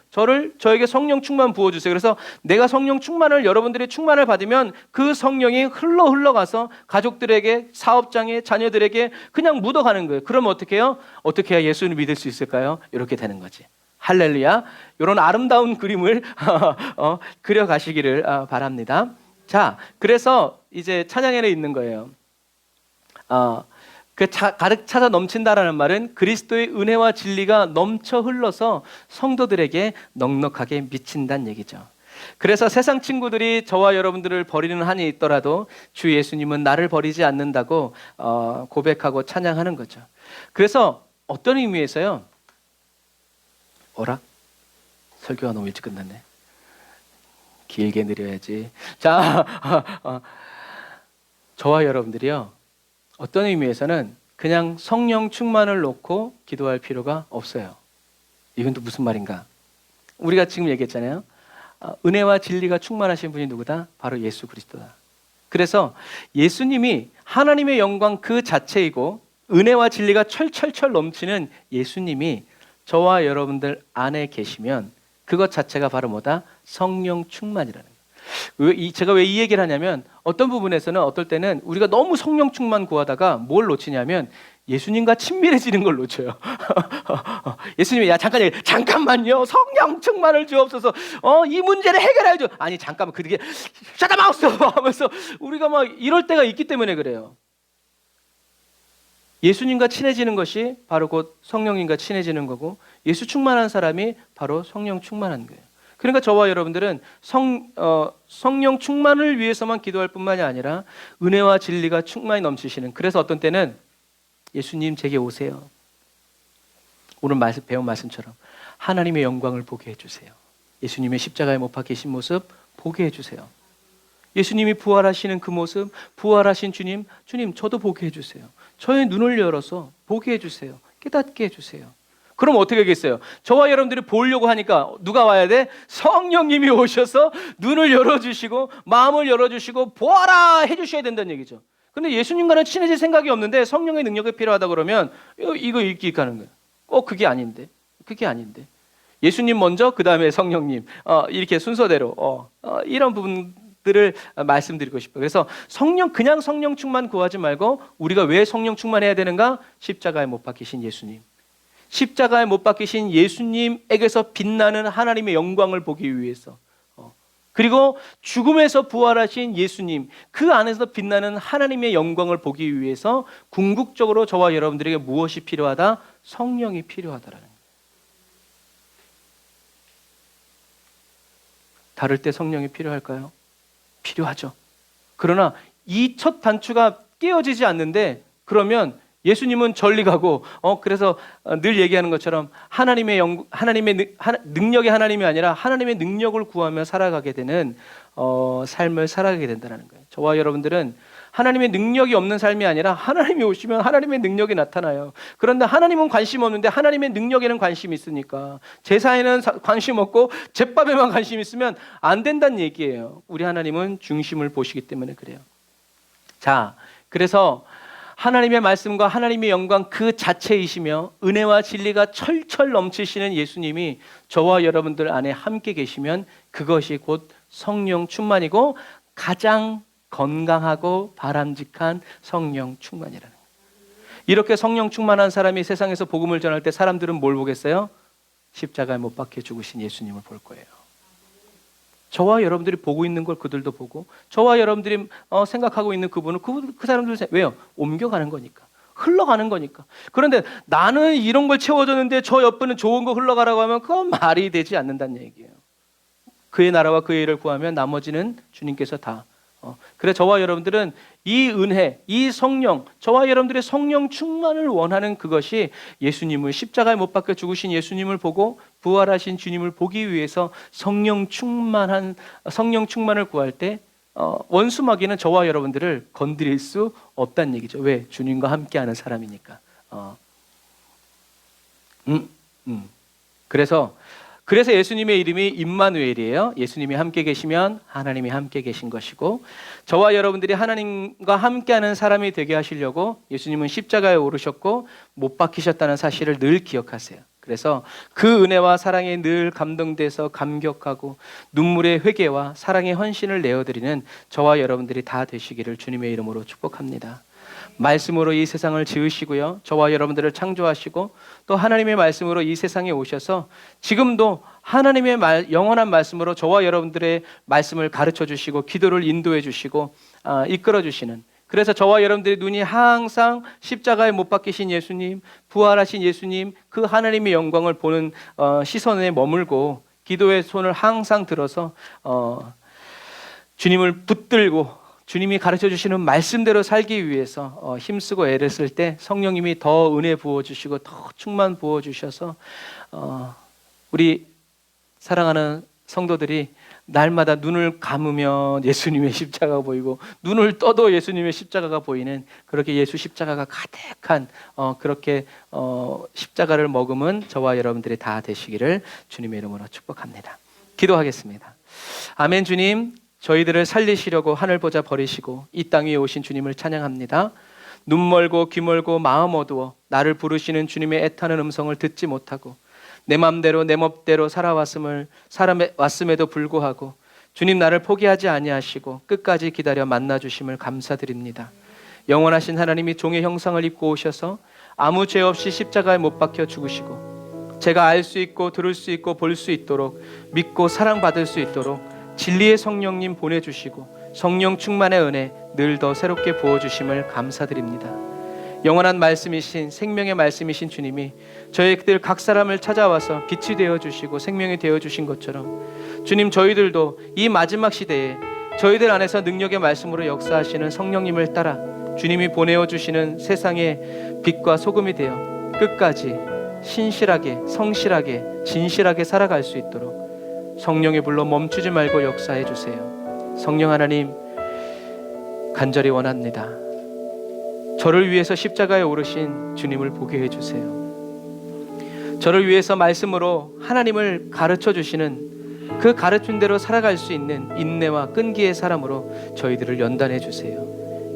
저에게 성령 충만 부어주세요. 그래서 내가 성령 충만을 여러분들이 충만을 받으면 그 성령이 흘러가서 가족들에게 사업장에 자녀들에게 그냥 묻어가는 거예요. 그러면 어떻게 해요? 어떻게 해야 예수를 믿을 수 있을까요? 이렇게 되는 거지. 할렐루야. 이런 아름다운 그림을 그려가시기를 바랍니다. 자, 그래서 이제 찬양에는 있는 거예요. 가득 차서 넘친다라는 말은 그리스도의 은혜와 진리가 넘쳐 흘러서 성도들에게 넉넉하게 미친다는 얘기죠. 그래서 세상 친구들이 저와 여러분들을 버리는 한이 있더라도 주 예수님은 나를 버리지 않는다고 고백하고 찬양하는 거죠. 그래서 어떤 의미에서요? 설교가 너무 일찍 끝났네. 길게 느려야지. 자, 저와 여러분들이요. 어떤 의미에서는 그냥 성령 충만을 놓고 기도할 필요가 없어요. 이건 또 무슨 말인가? 우리가 지금 얘기했잖아요. 은혜와 진리가 충만하신 분이 누구다? 바로 예수 그리스도다. 그래서 예수님이 하나님의 영광 그 자체이고 은혜와 진리가 철철철 넘치는 예수님이 저와 여러분들 안에 계시면 그것 자체가 바로 뭐다? 성령 충만이라는 거예요. 제가 왜 이 얘기를 하냐면 어떤 부분에서는 어떨 때는 우리가 너무 성령 충만 구하다가 뭘 놓치냐면 예수님과 친밀해지는 걸 놓쳐요. 예수님이 잠깐만요. 성령 충만을 주옵소서. 이 문제를 해결해야죠. 아니 잠깐만 그게 샤다마우스 하면서 우리가 막 이럴 때가 있기 때문에 그래요. 예수님과 친해지는 것이 바로 곧 성령님과 친해지는 거고 예수 충만한 사람이 바로 성령 충만한 거예요. 그러니까 저와 여러분들은 성령 충만을 위해서만 기도할 뿐만이 아니라 은혜와 진리가 충만히 넘치시는 그래서 어떤 때는 예수님 제게 오세요. 오늘 배운 말씀처럼 하나님의 영광을 보게 해주세요. 예수님의 십자가에 못 박히신 모습 보게 해주세요. 예수님이 부활하시는 그 모습 부활하신 주님 저도 보게 해주세요. 저의 눈을 열어서 보게 해주세요. 깨닫게 해주세요. 그럼 어떻게 하겠어요? 저와 여러분들이 보려고 하니까 누가 와야 돼? 성령님이 오셔서 눈을 열어주시고 마음을 열어주시고 보아라 해주셔야 된다는 얘기죠. 근데 예수님과는 친해질 생각이 없는데 성령의 능력이 필요하다 그러면 이거 읽기 가는 거예요. 그게 아닌데 예수님 먼저 그 다음에 성령님 이렇게 순서대로 이런 부분들을 말씀드리고 싶어요. 그래서 그냥 성령 충만 구하지 말고 우리가 왜 성령 충만해야 되는가? 십자가에 못 박히신 예수님, 십자가에 못 박히신 예수님에게서 빛나는 하나님의 영광을 보기 위해서 그리고 죽음에서 부활하신 예수님 그 안에서 빛나는 하나님의 영광을 보기 위해서 궁극적으로 저와 여러분들에게 무엇이 필요하다? 성령이 필요하다라는 거예요. 다를 때 성령이 필요할까요? 필요하죠. 그러나 이 첫 단추가 깨어지지 않는데 그러면 예수님은 전리 가고 그래서 늘 얘기하는 것처럼 하나님의 능력이 하나님이 아니라 하나님의 능력을 구하며 살아가게 되는 삶을 살아가게 된다는 거예요. 저와 여러분들은 하나님의 능력이 없는 삶이 아니라 하나님이 오시면 하나님의 능력이 나타나요. 그런데 하나님은 관심 없는데 하나님의 능력에는 관심이 있으니까 제사에는 관심 없고 제밥에만 관심 있으면 안 된다는 얘기예요. 우리 하나님은 중심을 보시기 때문에 그래요. 자, 그래서 하나님의 말씀과 하나님의 영광 그 자체이시며 은혜와 진리가 철철 넘치시는 예수님이 저와 여러분들 안에 함께 계시면 그것이 곧 성령 충만이고 가장 건강하고 바람직한 성령 충만이라는 거예요. 이렇게 성령 충만한 사람이 세상에서 복음을 전할 때 사람들은 뭘 보겠어요? 십자가에 못 박혀 죽으신 예수님을 볼 거예요. 저와 여러분들이 보고 있는 걸 그들도 보고, 저와 여러분들이 생각하고 있는 그분은 그 사람들 왜요? 옮겨가는 거니까, 흘러가는 거니까. 그런데 나는 이런 걸 채워줬는데 저 옆에는 좋은 거 흘러가라고 하면 그건 말이 되지 않는다는 얘기예요. 그의 나라와 그의 일을 구하면 나머지는 주님께서 다. 그래 저와 여러분들은 이 은혜, 이 성령, 저와 여러분들의 성령 충만을 원하는 그것이 예수님을 십자가에 못 박혀 죽으신 예수님을 보고 부활하신 주님을 보기 위해서 성령 충만을 구할 때 원수 마귀는 저와 여러분들을 건드릴 수 없다는 얘기죠. 왜? 주님과 함께하는 사람이니까. 그래서 예수님의 이름이 임마누엘이에요. 예수님이 함께 계시면 하나님이 함께 계신 것이고, 저와 여러분들이 하나님과 함께하는 사람이 되게 하시려고 예수님은 십자가에 오르셨고 못 박히셨다는 사실을 늘 기억하세요. 그래서 그 은혜와 사랑에 늘 감동돼서 감격하고 눈물의 회개와 사랑의 헌신을 내어드리는 저와 여러분들이 다 되시기를 주님의 이름으로 축복합니다. 말씀으로 이 세상을 지으시고요, 저와 여러분들을 창조하시고 또 하나님의 말씀으로 이 세상에 오셔서 지금도 하나님의 영원한 말씀으로 저와 여러분들의 말씀을 가르쳐 주시고 기도를 인도해 주시고 이끌어 주시는, 그래서 저와 여러분들의 눈이 항상 십자가에 못 박히신 예수님, 부활하신 예수님, 그 하나님의 영광을 보는 시선에 머물고 기도의 손을 항상 들어서 주님을 붙들고 주님이 가르쳐 주시는 말씀대로 살기 위해서 힘쓰고 애를 쓸 때 성령님이 더 은혜 부어주시고 더 충만 부어주셔서 우리 사랑하는 성도들이 날마다 눈을 감으면 예수님의 십자가가 보이고 눈을 떠도 예수님의 십자가가 보이는, 그렇게 예수 십자가가 가득한 그렇게 십자가를 머금은 저와 여러분들이 다 되시기를 주님의 이름으로 축복합니다. 기도하겠습니다. 아멘. 주님, 저희들을 살리시려고 하늘 보자 버리시고 이 땅 위에 오신 주님을 찬양합니다. 눈 멀고 귀 멀고 마음 어두워 나를 부르시는 주님의 애타는 음성을 듣지 못하고 내 맘대로 내 멋대로 왔음에도 불구하고 주님 나를 포기하지 아니하시고 끝까지 기다려 만나주심을 감사드립니다. 영원하신 하나님이 종의 형상을 입고 오셔서 아무 죄 없이 십자가에 못 박혀 죽으시고 제가 알 수 있고 들을 수 있고 볼 수 있도록 믿고 사랑받을 수 있도록 진리의 성령님 보내주시고 성령 충만의 은혜 늘 더 새롭게 부어주심을 감사드립니다. 영원한 말씀이신 생명의 말씀이신 주님이 저희들 각 사람을 찾아와서 빛이 되어주시고 생명이 되어주신 것처럼 주님, 저희들도 이 마지막 시대에 저희들 안에서 능력의 말씀으로 역사하시는 성령님을 따라 주님이 보내어주시는 세상의 빛과 소금이 되어 끝까지 신실하게 성실하게 진실하게 살아갈 수 있도록 성령의 불로 멈추지 말고 역사해 주세요. 성령 하나님, 간절히 원합니다. 저를 위해서 십자가에 오르신 주님을 보게 해주세요. 저를 위해서 말씀으로 하나님을 가르쳐 주시는 그 가르친 대로 살아갈 수 있는 인내와 끈기의 사람으로 저희들을 연단해 주세요.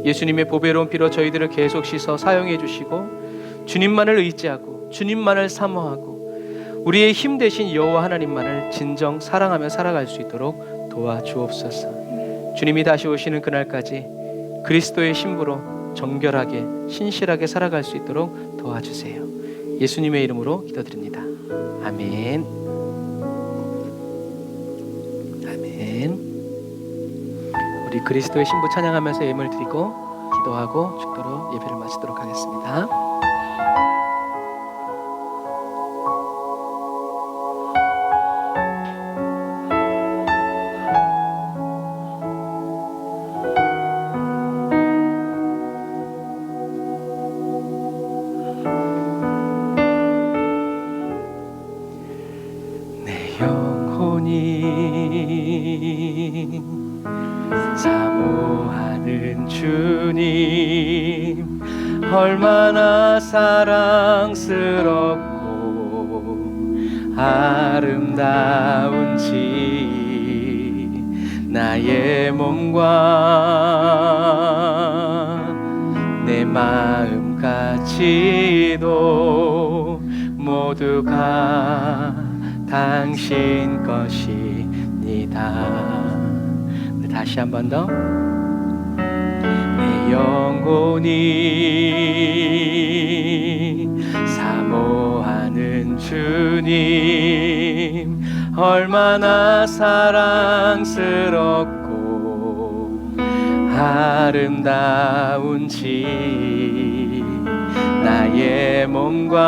예수님의 보배로운 피로 저희들을 계속 씻어 사용해 주시고 주님만을 의지하고 주님만을 사모하고 우리의 힘 되신 여호와 하나님만을 진정 사랑하며 살아갈 수 있도록 도와주옵소서. 주님이 다시 오시는 그날까지 그리스도의 신부로 정결하게 신실하게 살아갈 수 있도록 도와주세요. 예수님의 이름으로 기도드립니다. 아멘. 아멘. 우리 그리스도의 신부 찬양하면서 예물 드리고 기도하고 축도로 예배를 마치도록 하겠습니다. 사모하는 주님, 얼마나 사랑스럽고 아름다운지 나의 몸과 마음까지도 모두가 당신 것입니다. 다시 한 번 더. 내 영혼이 사모하는 주님, 얼마나 사랑스럽고 아름다운지, 나의 몸과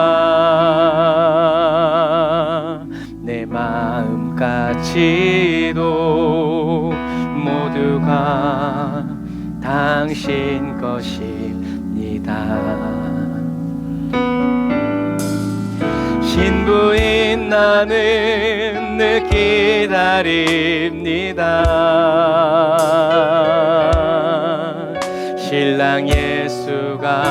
내 마음까지도 모두가 당신 것입니다. 신부인 나는 늘 기다립니다. 신랑 예수가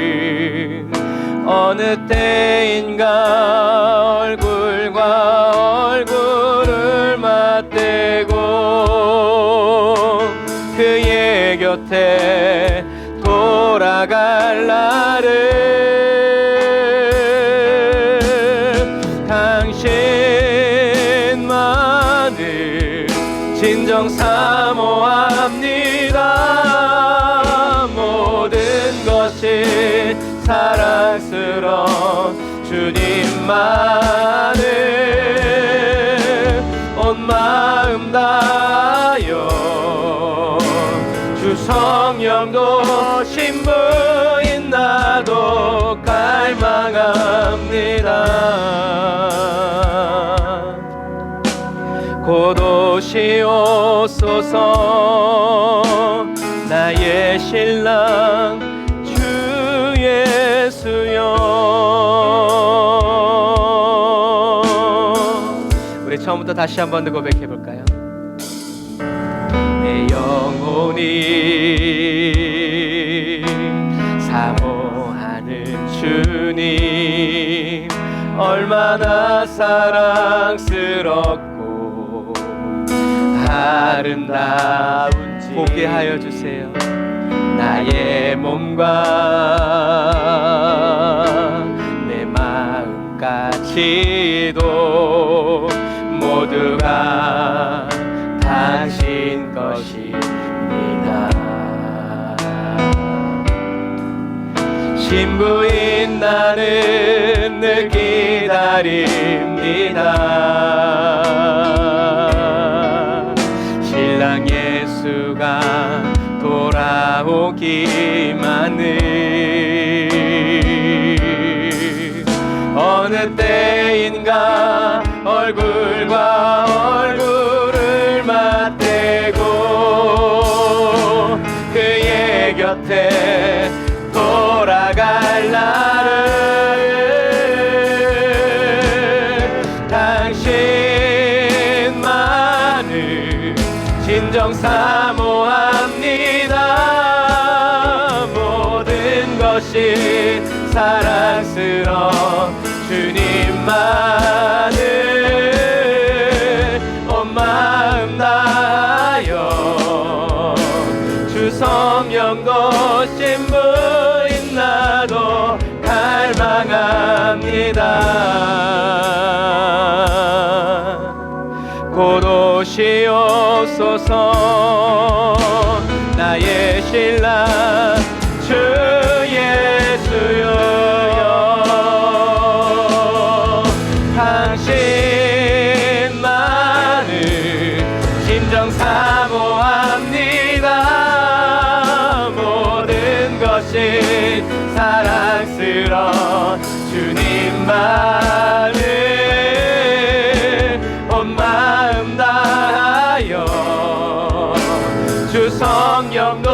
돌아오기만은 어느 때인가 얼굴과 얼굴을 맞대고 그의 곁에 돌아갈 날을 당신만을 진정 사모합니다. 모든 것이 사랑스러운 주님만을 온 마음 다하여 주 성령도 신부인 나도 갈망합니다. 곧 오시옵소서 나의 신랑 주 예수여. 우리 처음부터 다시 한 번 더 고백해 볼까요? 내 영혼이 사모하는 주님, 얼마나 사랑스럽고 아름다운지 보게 하여 주세요. 나의 몸과 내 마음까지도 모두가 당신 것입니다. 신부인 나는 늘 기다립니다. 신랑 예수가 돌아오기만을 어느 때인가 얼굴과 얼굴을 맞대고 그의 곁에 돌아갈 날을 당신만을 진정 사모합니다. 모든 것이 사랑스러운 주님만을 온 마음 다하여 주 성령도 신부인 나도 갈망합니다. 곧 오시옵소서 나의 신랑 주 예수여. 당신만을 진정 사모합니다. 모든 것이 사랑스러운 주님만을 온 마음 다하여 주 성령도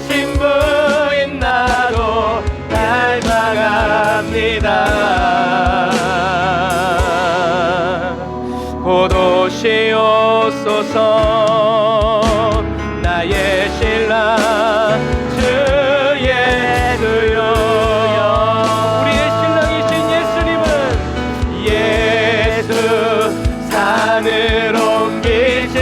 신부인 나도 갈망합니다. 곧 오시옵소서 나의 신랑 주 예수여. 우리의 신랑이신 예수님은 예수 산을 옮기신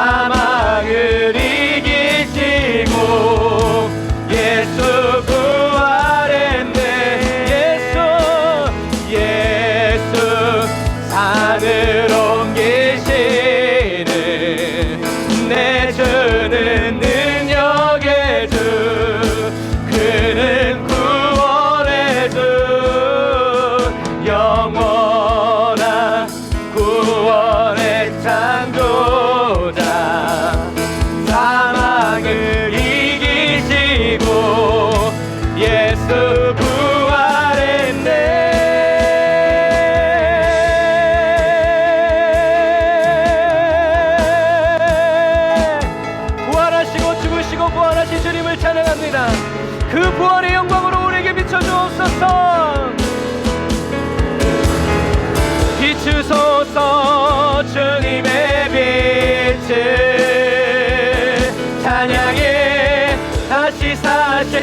사망을 이기시고 예수 부활했네. 예수 산을 옮기시는 내 주는 능력의 주, 그는 구원의 주, 영원한 구원의 창조자, 사망을 이기시고 예수 부활했네. 부활하시고 죽으시고 부활하신 주님을 찬양합니다. 그 부활의 영광으로 우리에게 비춰주옵소서. 비추소서 주님의 빛을, 찬양해 다시 사신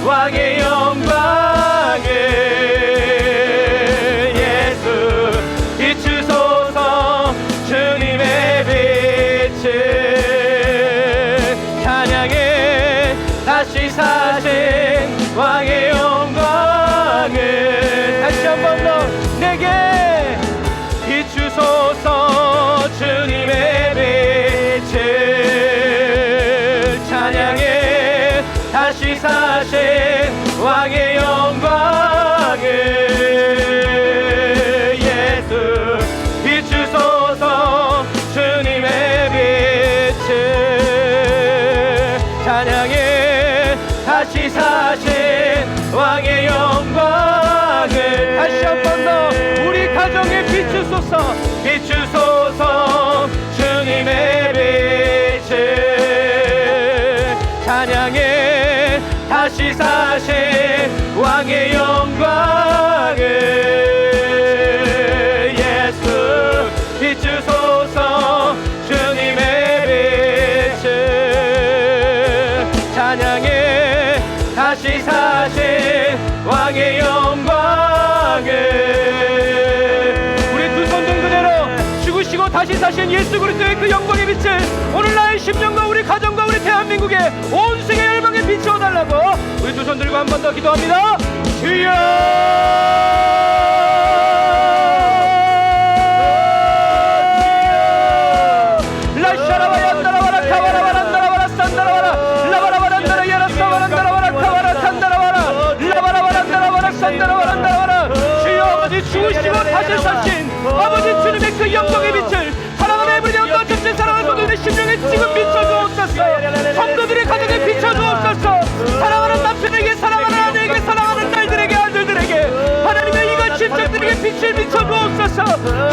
왕의 영광을. 예수 비추소서 주님의 빛을, 찬양해 다시 사신 왕의 영광을. 다시 한 번 더 내게 비추소서 주님의 빛을, 찬양해 다시 사신 왕의 영광을. 예수 비추소서 주님의 빛을, 찬양해 다시 사신 왕의 영광을. 다시 한 번 더 우리 가정에 비추소서. 비추소서 주님의 빛을, 찬양해 다시 사신 왕의 영광을. 예수 비추소서 주님의 빛을, 찬양해 다시 사신 왕의 영광을. 우리 두 손 든 그대로 죽으시고 다시 사신 예수 그리스도의 그 영광의 빛을 오늘 나의 심령과 우리 가정과 우리 대한민국의 온 세계 열방에 비추어달라고 우리 두 손 들고 한 번 더 기도합니다. 주여 라샤라바야 따라와라 카와라바라 따라와라 산다라와라 라바라바라 따라야라 사와란다라와라 카와라 산다라와라 라바라바라 따라와라 산다라와라 따라와라. 주여 아버지 죽으시고 다시 사신 아버지 주님의 그 영광의 빛을 사랑하는 에브리데이 영광 전체 사랑하는 성도들의 심령에 지금 비춰주옵소서. 성도들의 가정에 비춰주옵소서. 사랑하는 남편에게, 사랑하는 아내에게, 사랑하는 딸들에게, 아들들에게 하나님의 이간 심장들에게 빛을 비춰주옵소서.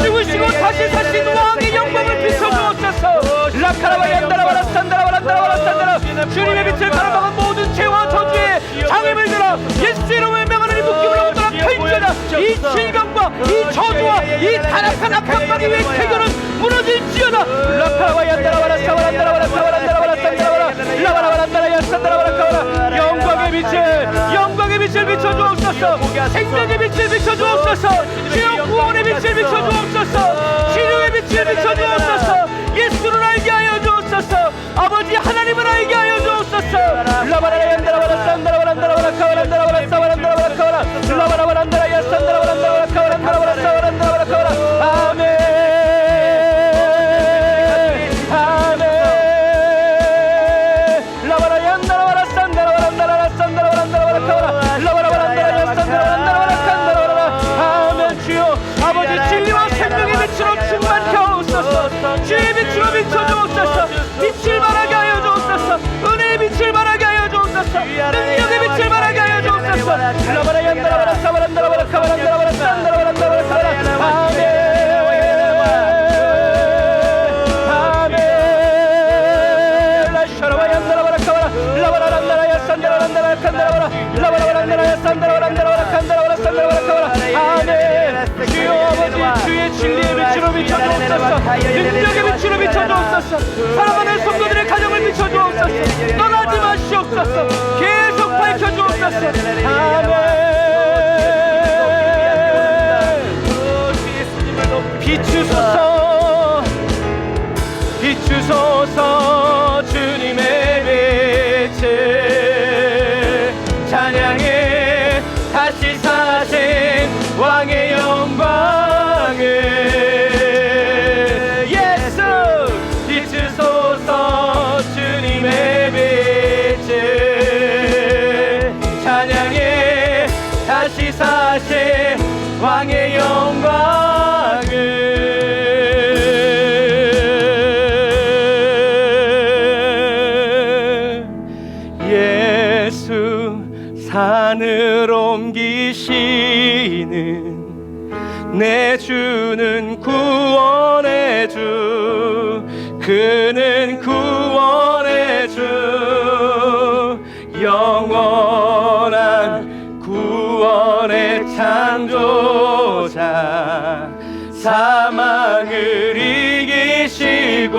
죽으시고 다시 사신 왕의 영광을 비춰주옵소서. 라카라바야 따라와라 산다라와라 따라와라 산다라. 주님의 빛을 가로막은 모든 죄와 저주의 장애물 들어 예수 이름의 명하는 이 묶임을 떠나 펼쳐라. 이 질병과 이 저주와 이 타락한 악함과 의 태교는 무너질지어다. 라카라바야 따라와라 사와란다라와라 사와란다라와라 산다라와라 라바라바란다라야 산다라와라 카와라. 영광의 빛을 비춰주옵소서. 생명의 빛을 비춰주옵소서. 주여 구원의 빛을 비춰주옵소서. 치료의 빛을 비춰주옵소서. 예수를 알게 하여 주옵소서. 아버지 하나님을 알게 하여 주옵소서. 라바라란다라와라 산다라와란다라와라 카와란다라와라 사와란다라와라 카와라 라바라바란다라야 산다라와란다라와라 카와란다라와라 사와란다라와라 카와라. 아멘 아멘. 라바라얀다라와라 산다라와란다라와라 산다라와란다라와라 카와라 라바라바란다라야 산다라와란다라와라 칸다라와라. 아멘. 주여 아버지 진리와 생명의 빛으로 충만케 하옵소서. 주의 빛으로 비춰주옵소서. 빛을 발하게 하여 주옵소서. 은혜의 빛을 발하게 하여 주옵소서. 능력의 빛을 발하게 하여 주옵소서. 라바라얀다라와라 사바란다라와라 카와란다라와라 산다라와란다라와라 카와라. 아멘 아멘. 라샤라바얀다라와라 카와라 라바라란다라야 산다라란다라야 칸다라와라 라바라란다라야 산다라란다라와라 칸다라와라 산다라와라 카와라. 아멘. 주여 아버지 주의 진리의 빛으로 비춰주옵소서. 능력의 빛으로 비춰주옵소서. 사랑하는 성도들의 가정을 비춰주옵소서. 떠나지 마시옵소서. 계속 밝혀주옵소서. 아멘. 비추소서 비추소서 비추소서 주님의 빛을 찬양해 다시 사신 왕의 영광을 예수 비추소서 주님의 빛을 찬양해 다시 사신 왕의 영광을 예수 산을 옮기시는 내 주는 구원의 주 그는 구원의 주 영원한 구원의 창조자 사망을 이기시고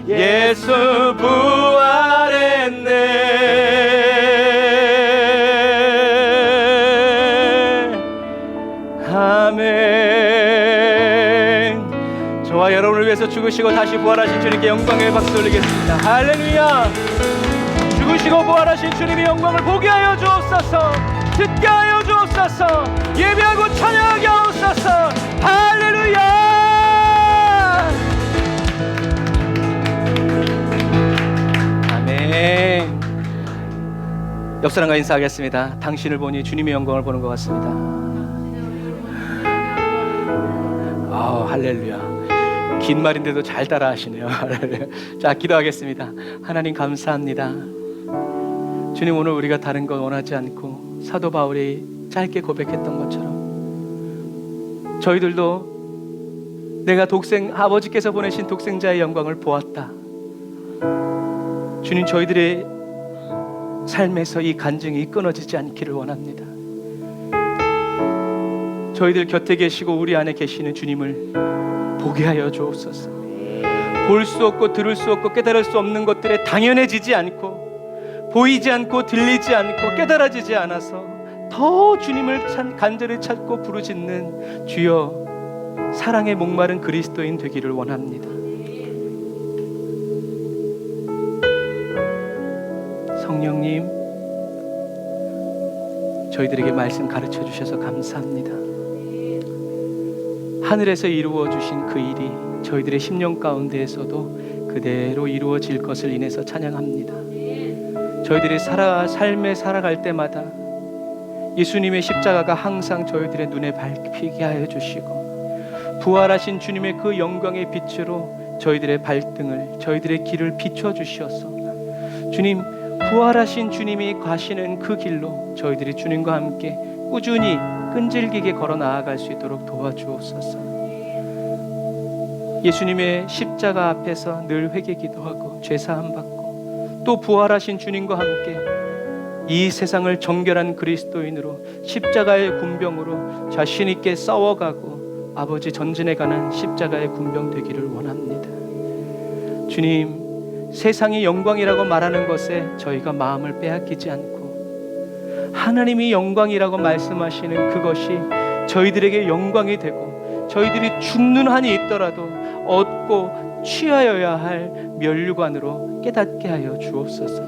예수 부활했네 아멘. 저와 여러분을 위해서 죽으시고 다시 부활하신 주님께 영광의 박수 올리겠습니다. 할렐루야. 죽으시고 부활하신 주님의 영광을 보게 하여 주옵소서. 듣게 하여 주옵소서. 예배하고 찬양하게 하옵소서. 할렐루야. 아멘. 옆 사람과 인사하겠습니다. 당신을 보니 주님의 영광을 보는 것 같습니다. 할렐루야. 긴 말인데도 잘 따라 하시네요. 자, 기도하겠습니다. 하나님 감사합니다. 주님, 오늘 우리가 다른 거 원하지 않고 사도 바울이 짧게 고백했던 것처럼 저희들도 내가 아버지께서 보내신 독생자의 영광을 보았다. 주님, 저희들의 삶에서 이 간증이 끊어지지 않기를 원합니다. 저희들 곁에 계시고 우리 안에 계시는 주님을 보게 하여 주옵소서. 볼 수 없고 들을 수 없고 깨달을 수 없는 것들에 당연해지지 않고 보이지 않고 들리지 않고 깨달아지지 않아서 더 주님을 간절히 찾고 부르짖는 주여 사랑에 목마른 그리스도인 되기를 원합니다. 성령님, 저희들에게 말씀 가르쳐 주셔서 감사합니다. 하늘에서 이루어 주신 그 일이 저희들의 심령 가운데에서도 그대로 이루어질 것을 인해서 찬양합니다. 저희들이 삶에 살아갈 때마다 예수님의 십자가가 항상 저희들의 눈에 밟히게 하여 주시고 부활하신 주님의 그 영광의 빛으로 저희들의 발등을 저희들의 길을 비춰 주시어서 주님, 부활하신 주님이 가시는 그 길로 저희들이 주님과 함께 꾸준히 끈질기게 걸어 나아갈 수 있도록 도와주옵소서. 예수님의 십자가 앞에서 늘 회개 기도하고 죄사함 받고 또 부활하신 주님과 함께 이 세상을 정결한 그리스도인으로 십자가의 군병으로 자신 있게 싸워가고 아버지 전진에 관한 십자가의 군병 되기를 원합니다. 주님, 세상이 영광이라고 말하는 것에 저희가 마음을 빼앗기지 않고 하나님이 영광이라고 말씀하시는 그것이 저희들에게 영광이 되고 저희들이 죽는 한이 있더라도 얻고 취하여야 할 면류관으로 깨닫게 하여 주옵소서.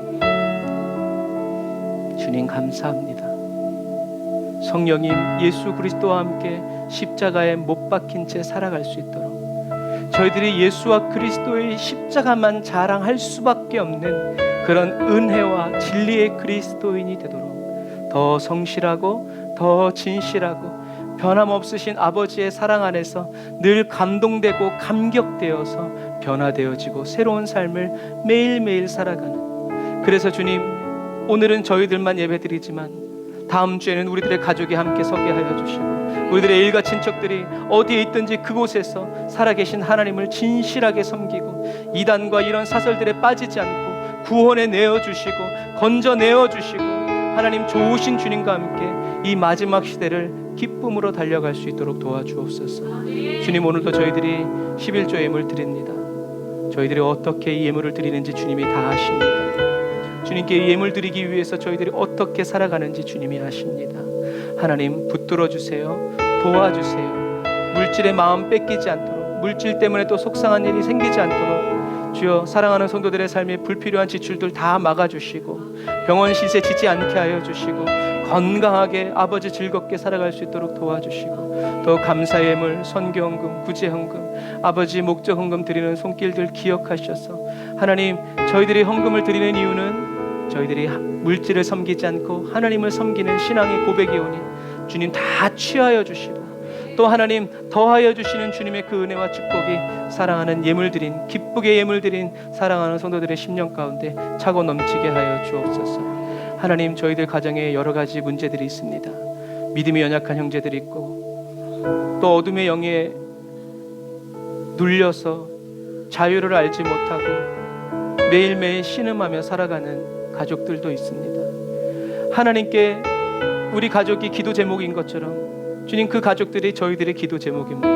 주님 감사합니다. 성령님, 예수 그리스도와 함께 십자가에 못 박힌 채 살아갈 수 있도록 저희들이 예수와 그리스도의 십자가만 자랑할 수밖에 없는 그런 은혜와 진리의 그리스도인이 되도록 더 성실하고 더 진실하고 변함없으신 아버지의 사랑 안에서 늘 감동되고 감격되어서 변화되어지고 새로운 삶을 매일매일 살아가는, 그래서 주님, 오늘은 저희들만 예배드리지만 다음 주에는 우리들의 가족이 함께 서게 하여 주시고 우리들의 일가 친척들이 어디에 있든지 그곳에서 살아계신 하나님을 진실하게 섬기고 이단과 이런 사설들에 빠지지 않고 구원에 내어주시고 건져내어주시고 하나님 좋으신 주님과 함께 이 마지막 시대를 기쁨으로 달려갈 수 있도록 도와주옵소서. 주님, 오늘도 저희들이 11조 예물 드립니다. 저희들이 어떻게 이 예물을 드리는지 주님이 다 아십니다. 주님께 이 예물 드리기 위해서 저희들이 어떻게 살아가는지 주님이 아십니다. 하나님 붙들어 주세요. 도와주세요. 물질의 마음 뺏기지 않도록, 물질 때문에 또 속상한 일이 생기지 않도록 주여 사랑하는 성도들의 삶에 불필요한 지출들 다 막아주시고 병원 시세 지지 않게 하여 주시고 건강하게 아버지 즐겁게 살아갈 수 있도록 도와주시고 또 감사의 예물, 선교헌금, 구제헌금, 아버지 목적헌금 드리는 손길들 기억하셔서 하나님 저희들이 헌금을 드리는 이유는 저희들이 물질을 섬기지 않고 하나님을 섬기는 신앙의 고백이오니 주님 다 취하여 주시고 또 하나님 더하여 주시는 주님의 그 은혜와 축복이 사랑하는 예물드린 기쁘게 예물드린 사랑하는 성도들의 심령 가운데 차고 넘치게 하여 주옵소서. 하나님 저희들 가정에 여러 가지 문제들이 있습니다. 믿음이 연약한 형제들이 있고 또 어둠의 영에 눌려서 자유를 알지 못하고 매일매일 신음하며 살아가는 가족들도 있습니다. 하나님께 우리 가족이 기도 제목인 것처럼 주님 그 가족들이 저희들의 기도 제목입니다.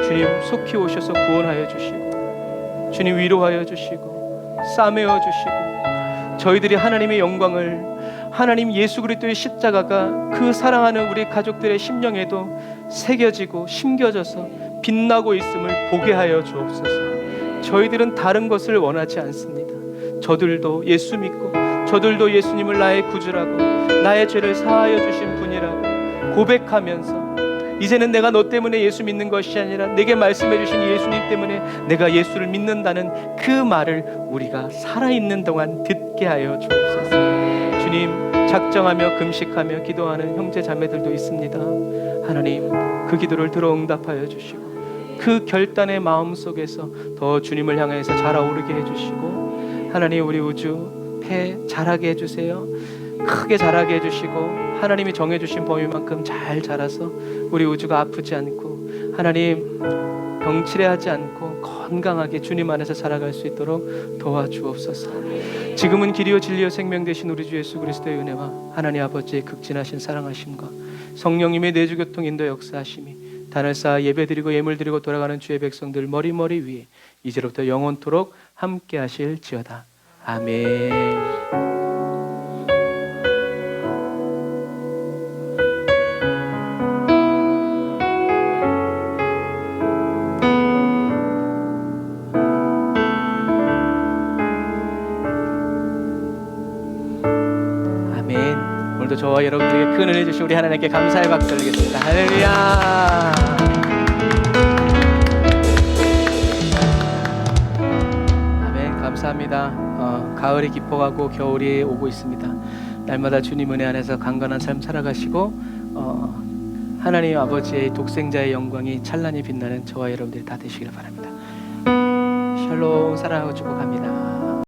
주님 속히 오셔서 구원하여 주시고 주님 위로하여 주시고 싸매어 주시고 저희들이 하나님의 영광을 하나님 예수 그리스도의 십자가가 그 사랑하는 우리 가족들의 심령에도 새겨지고 심겨져서 빛나고 있음을 보게 하여 주옵소서. 저희들은 다른 것을 원하지 않습니다. 저들도 예수 믿고 저들도 예수님을 나의 구주라고 나의 죄를 사하여 주신 분이라고 고백하면서 이제는 내가 너 때문에 예수 믿는 것이 아니라 내게 말씀해 주신 예수님 때문에 내가 예수를 믿는다는 그 말을 우리가 살아있는 동안 듣게 하여 주옵소서. 주님 작정하며 금식하며 기도하는 형제 자매들도 있습니다. 하나님 그 기도를 들어 응답하여 주시고 그 결단의 마음 속에서 더 주님을 향해서 자라오르게 해주시고 하나님 우리 우주 폐 자라게 해주세요. 크게 자라게 해주시고 하나님이 정해주신 범위만큼 잘 자라서 우리 우주가 아프지 않고 하나님 병치레하지 않고 건강하게 주님 안에서 살아갈 수 있도록 도와주옵소서. 지금은 길이요 진리요 생명 되신 우리 주 예수 그리스도의 은혜와 하나님 아버지의 극진하신 사랑하심과 성령님의 내주교통 인도 역사하심이 단을 쌓아 예배드리고 예물드리고 돌아가는 주의 백성들 머리머리 위에 이제로부터 영원토록 함께 하실지어다. 아멘. 오늘도 저와 여러분들에게 큰 은혜 주신 우리 하나님께 감사의 박수 드리겠습니다. 할렐루야. 아멘. 감사합니다. 가을이 깊어가고 겨울이 오고 있습니다. 날마다 주님 은혜 안에서 강건한 삶 살아가시고 하나님 아버지의 독생자의 영광이 찬란히 빛나는 저와 여러분들이 다 되시기를 바랍니다. 샬롬. 사랑하고 축복합니다.